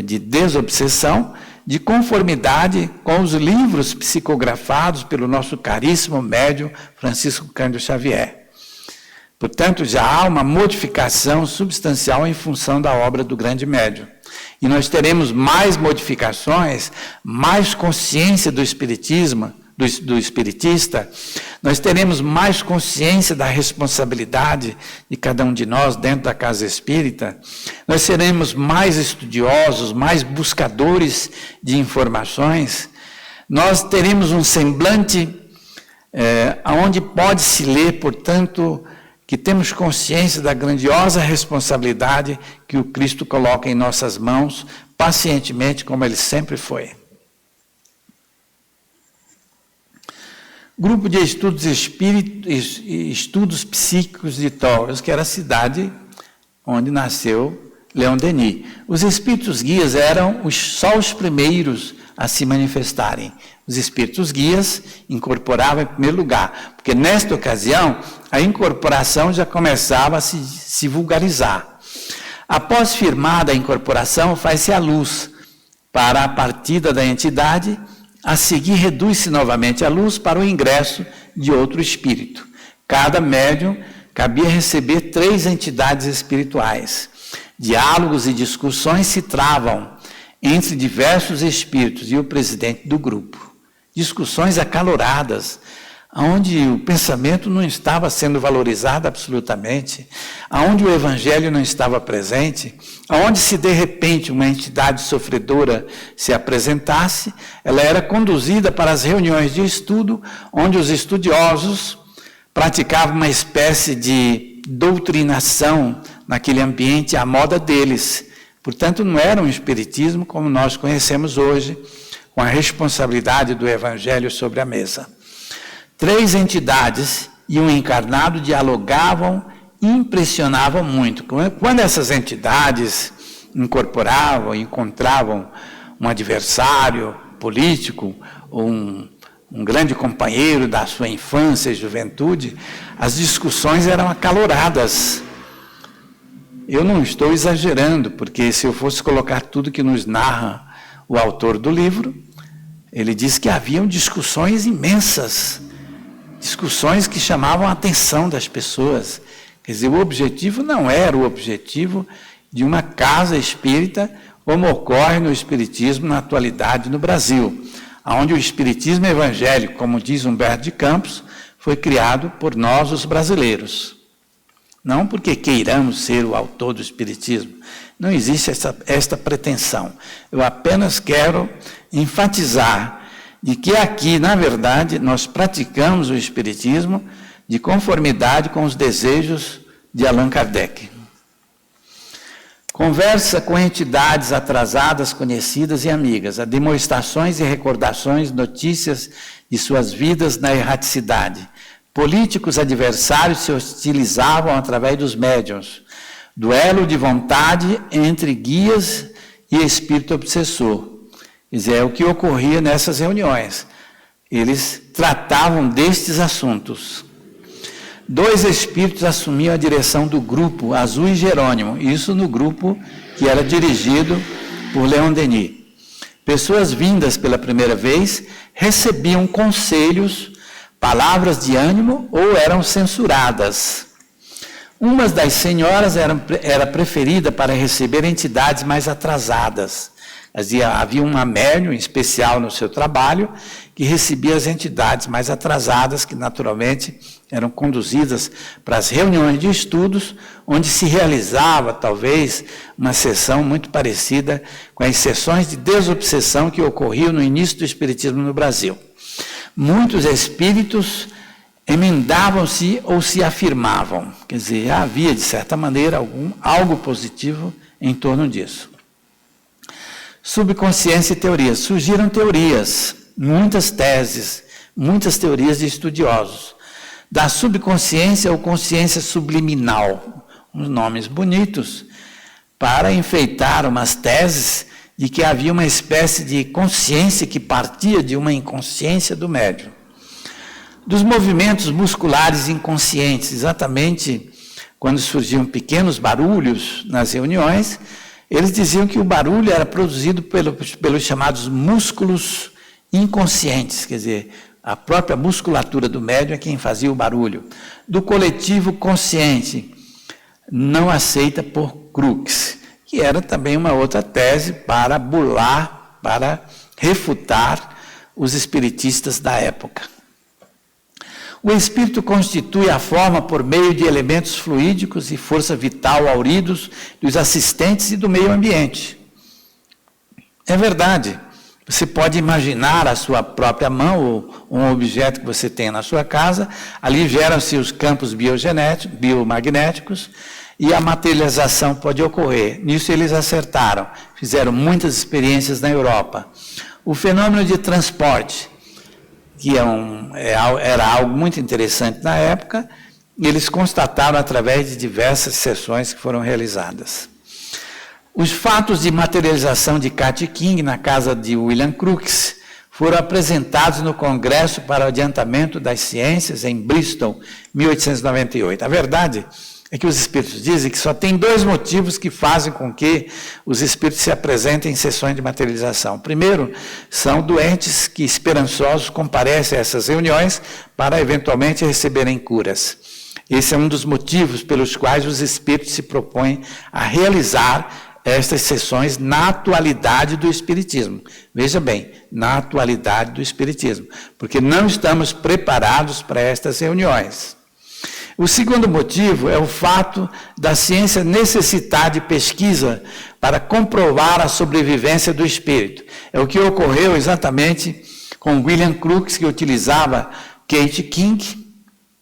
de desobsessão, de conformidade com os livros psicografados pelo nosso caríssimo médium Francisco Cândido Xavier. Portanto, já há uma modificação substancial em função da obra do grande médium. E nós teremos mais modificações, mais consciência do espiritismo, do espiritista, nós teremos mais consciência da responsabilidade de cada um de nós dentro da casa espírita, nós seremos mais estudiosos, mais buscadores de informações, nós teremos um semblante onde pode-se ler, portanto, que temos consciência da grandiosa responsabilidade que o Cristo coloca em nossas mãos, pacientemente, como ele sempre foi. Grupo de Estudos Estudos Psíquicos de Tours, que era a cidade onde nasceu Leon Denis. Os espíritos guias eram só os primeiros a se manifestarem. Os espíritos guias incorporavam em primeiro lugar, porque nesta ocasião a incorporação já começava a se vulgarizar. Após firmada a incorporação, faz-se a luz para a partida da entidade. A seguir, reduz-se novamente a luz para o ingresso de outro espírito. Cada médium cabia receber 3 entidades espirituais. Diálogos e discussões se travam entre diversos espíritos e o presidente do grupo. Discussões acaloradas, onde o pensamento não estava sendo valorizado absolutamente, onde o evangelho não estava presente, onde se de repente uma entidade sofredora se apresentasse, ela era conduzida para as reuniões de estudo, onde os estudiosos praticavam uma espécie de doutrinação naquele ambiente à moda deles. Portanto, não era um espiritismo como nós conhecemos hoje, com a responsabilidade do evangelho sobre a mesa. 3 entidades e um encarnado dialogavam e impressionavam muito. Quando essas entidades incorporavam, encontravam um adversário político, ou um grande companheiro da sua infância e juventude, as discussões eram acaloradas. Eu não estou exagerando, porque se eu fosse colocar tudo que nos narra o autor do livro, ele diz que haviam discussões imensas, discussões que chamavam a atenção das pessoas. Quer dizer, o objetivo não era o objetivo de uma casa espírita, como ocorre no espiritismo na atualidade no Brasil, onde o espiritismo evangélico, como diz Humberto de Campos, foi criado por nós, os brasileiros. Não porque queiramos ser o autor do espiritismo, não existe esta pretensão. Eu apenas quero enfatizar de que aqui, na verdade, nós praticamos o espiritismo de conformidade com os desejos de Allan Kardec. Conversa com entidades atrasadas, conhecidas e amigas, a demonstrações e recordações, notícias de suas vidas na erraticidade. Políticos adversários se hostilizavam através dos médiuns. Duelo de vontade entre guias e espírito obsessor. Quer dizer, é o que ocorria nessas reuniões. Eles tratavam destes assuntos. 2 espíritos assumiam a direção do grupo, Azul e Jerônimo, isso no grupo que era dirigido por Leon Denis. Pessoas vindas pela primeira vez recebiam conselhos, palavras de ânimo ou eram censuradas. Uma das senhoras era preferida para receber entidades mais atrasadas. Havia uma médium especial no seu trabalho que recebia as entidades mais atrasadas, que naturalmente eram conduzidas para as reuniões de estudos, onde se realizava, talvez, uma sessão muito parecida com as sessões de desobsessão que ocorriam no início do Espiritismo no Brasil. Muitos espíritos emendavam-se ou se afirmavam, quer dizer, já havia, de certa maneira, algo positivo em torno disso. Subconsciência e teorias. Surgiram teorias, muitas teses, muitas teorias de estudiosos. Da subconsciência ou consciência subliminal, uns nomes bonitos, para enfeitar umas teses de que havia uma espécie de consciência que partia de uma inconsciência do médium. Dos movimentos musculares inconscientes, exatamente quando surgiam pequenos barulhos nas reuniões, eles diziam que o barulho era produzido pelos chamados músculos inconscientes, quer dizer, a própria musculatura do médium é quem fazia o barulho. Do coletivo consciente, não aceita por Crookes, que era também uma outra tese para bular, para refutar os espiritistas da época. O espírito constitui a forma por meio de elementos fluídicos e força vital auridos dos assistentes e do meio ambiente. É verdade. Você pode imaginar a sua própria mão ou um objeto que você tem na sua casa, ali geram-se os campos biomagnéticos e a materialização pode ocorrer. Nisso eles acertaram, fizeram muitas experiências na Europa. O fenômeno de transporte, que era algo muito interessante na época, eles constataram através de diversas sessões que foram realizadas. Os fatos de materialização de Kat King na casa de William Crookes foram apresentados no Congresso para o Adiantamento das Ciências em Bristol, 1898. A verdade é que os espíritos dizem que só tem 2 motivos que fazem com que os espíritos se apresentem em sessões de materialização. Primeiro, são doentes que, esperançosos, comparecem a essas reuniões para eventualmente receberem curas. Esse é um dos motivos pelos quais os espíritos se propõem a realizar estas sessões na atualidade do Espiritismo. Veja bem, na atualidade do Espiritismo, porque não estamos preparados para estas reuniões. O segundo motivo é o fato da ciência necessitar de pesquisa para comprovar a sobrevivência do espírito. É o que ocorreu exatamente com William Crookes, que utilizava Kate King,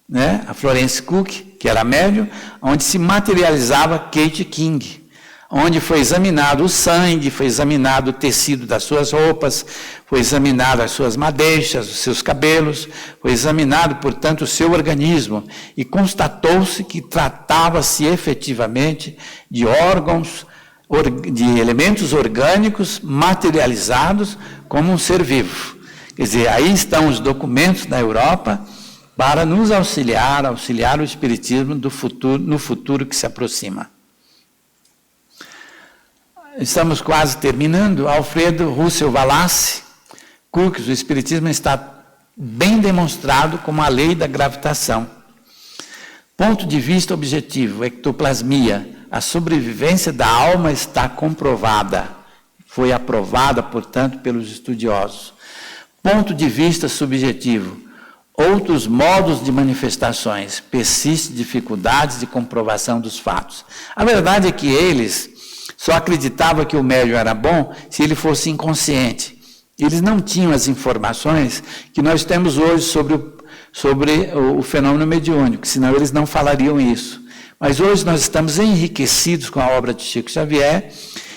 né, a Florence Cook, que era médium, onde se materializava Kate King, onde foi examinado o sangue, foi examinado o tecido das suas roupas, foi examinado as suas madeixas, os seus cabelos, foi examinado, portanto, o seu organismo, e constatou-se que tratava-se efetivamente de órgãos, de elementos orgânicos materializados como um ser vivo. Quer dizer, aí estão os documentos da Europa para nos auxiliar o Espiritismo no futuro que se aproxima. Estamos quase terminando. Alfredo Russel Wallace, Crookes, o Espiritismo está bem demonstrado como a lei da gravitação. Ponto de vista objetivo, ectoplasmia. A sobrevivência da alma está comprovada. Foi aprovada, portanto, pelos estudiosos. Ponto de vista subjetivo. Outros modos de manifestações. Persistem dificuldades de comprovação dos fatos. A verdade é que eles só acreditavam que o médium era bom se ele fosse inconsciente. Eles não tinham as informações que nós temos hoje sobre o fenômeno mediúnico, senão eles não falariam isso. Mas hoje nós estamos enriquecidos com a obra de Chico Xavier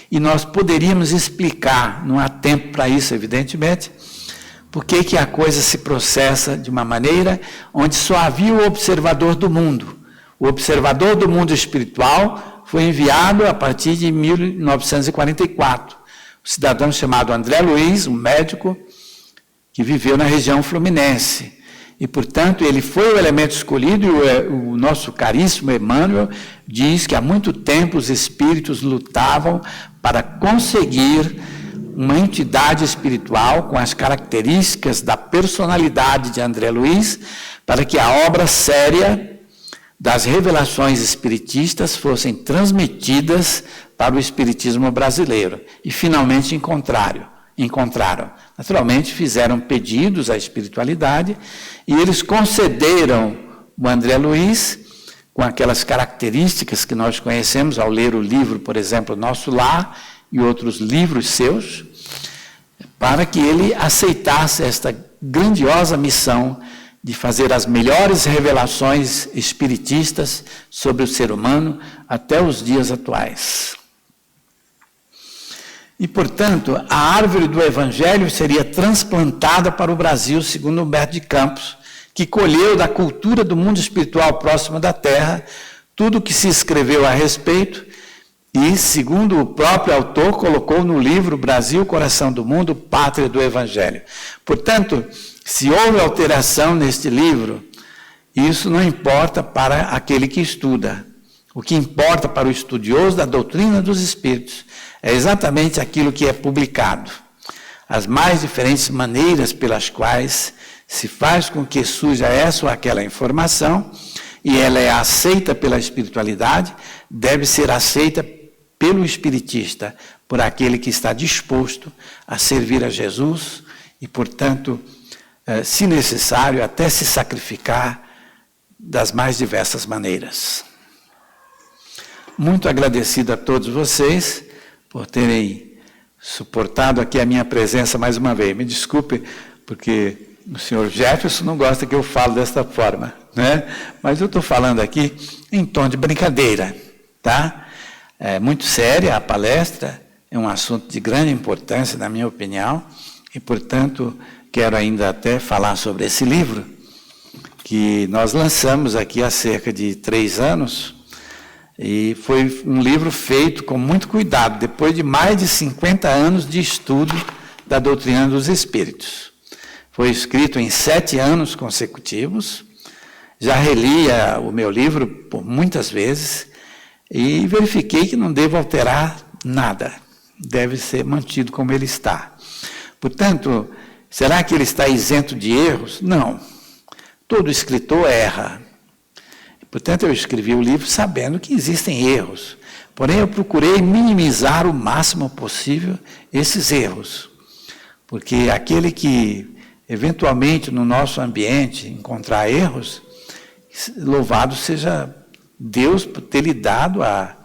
e nós poderíamos explicar, não há tempo para isso, evidentemente, por que a coisa se processa de uma maneira onde só havia o observador do mundo. O observador do mundo espiritual foi enviado a partir de 1944. Um cidadão chamado André Luiz, um médico que viveu na região fluminense. E, portanto, ele foi o elemento escolhido, e o nosso caríssimo Emmanuel diz que há muito tempo os espíritos lutavam para conseguir uma entidade espiritual com as características da personalidade de André Luiz, para que a obra séria das revelações espiritistas fossem transmitidas para o espiritismo brasileiro. E finalmente encontraram. Naturalmente, fizeram pedidos à espiritualidade e eles concederam o André Luiz, com aquelas características que nós conhecemos ao ler o livro, por exemplo, Nosso Lar e outros livros seus, para que ele aceitasse esta grandiosa missão de fazer as melhores revelações espiritistas sobre o ser humano até os dias atuais. E, portanto, a árvore do Evangelho seria transplantada para o Brasil, segundo Humberto de Campos, que colheu da cultura do mundo espiritual próximo da Terra tudo o que se escreveu a respeito e, segundo o próprio autor, colocou no livro Brasil, Coração do Mundo, Pátria do Evangelho. Portanto, se houve alteração neste livro, isso não importa para aquele que estuda. O que importa para o estudioso da doutrina dos Espíritos é exatamente aquilo que é publicado. As mais diferentes maneiras pelas quais se faz com que surja essa ou aquela informação, e ela é aceita pela espiritualidade, deve ser aceita pelo espiritista, por aquele que está disposto a servir a Jesus e, portanto, se necessário, até se sacrificar das mais diversas maneiras. Muito agradecido a todos vocês por terem suportado aqui a minha presença mais uma vez. Me desculpe, porque o senhor Jefferson não gosta que eu falo desta forma, né? Mas eu estou falando aqui em tom de brincadeira, tá? É muito séria a palestra, é um assunto de grande importância, na minha opinião, e, portanto, quero ainda até falar sobre esse livro, que nós lançamos aqui há cerca de 3 anos, e foi um livro feito com muito cuidado, depois de mais de 50 anos de estudo da doutrina dos Espíritos. Foi escrito em 7 anos consecutivos, já relia o meu livro por muitas vezes e verifiquei que não devo alterar nada, deve ser mantido como ele está. Portanto, será que ele está isento de erros? Não. Todo escritor erra. Portanto, eu escrevi o livro sabendo que existem erros. Porém, eu procurei minimizar o máximo possível esses erros. Porque aquele que, eventualmente, no nosso ambiente, encontrar erros, louvado seja Deus por ter lhe dado a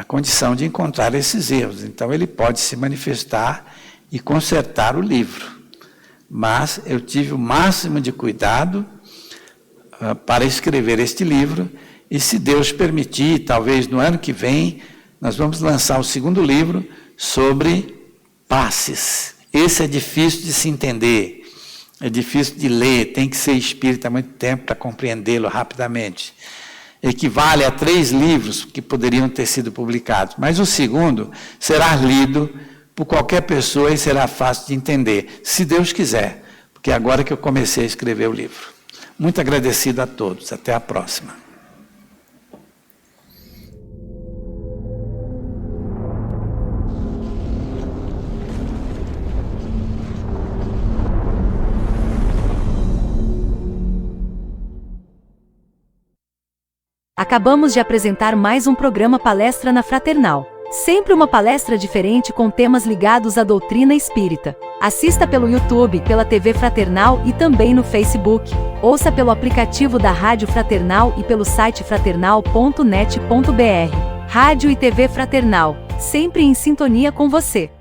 condição de encontrar esses erros. Então, ele pode se manifestar e consertar o livro. Mas eu tive o máximo de cuidado para escrever este livro, e se Deus permitir, talvez no ano que vem, nós vamos lançar o 2º livro sobre passes. Esse é difícil de se entender, é difícil de ler, tem que ser espírita há muito tempo para compreendê-lo rapidamente. Equivale a 3 livros que poderiam ter sido publicados, mas o 2º será lido por qualquer pessoa e será fácil de entender, se Deus quiser, porque agora que eu comecei a escrever o livro. Muito agradecido a todos. Até a próxima. Acabamos de apresentar mais um programa Palestra na Fraternal. Sempre uma palestra diferente com temas ligados à doutrina espírita. Assista pelo YouTube, pela TV Fraternal e também no Facebook. Ouça pelo aplicativo da Rádio Fraternal e pelo site fraternal.net.br. Rádio e TV Fraternal, sempre em sintonia com você.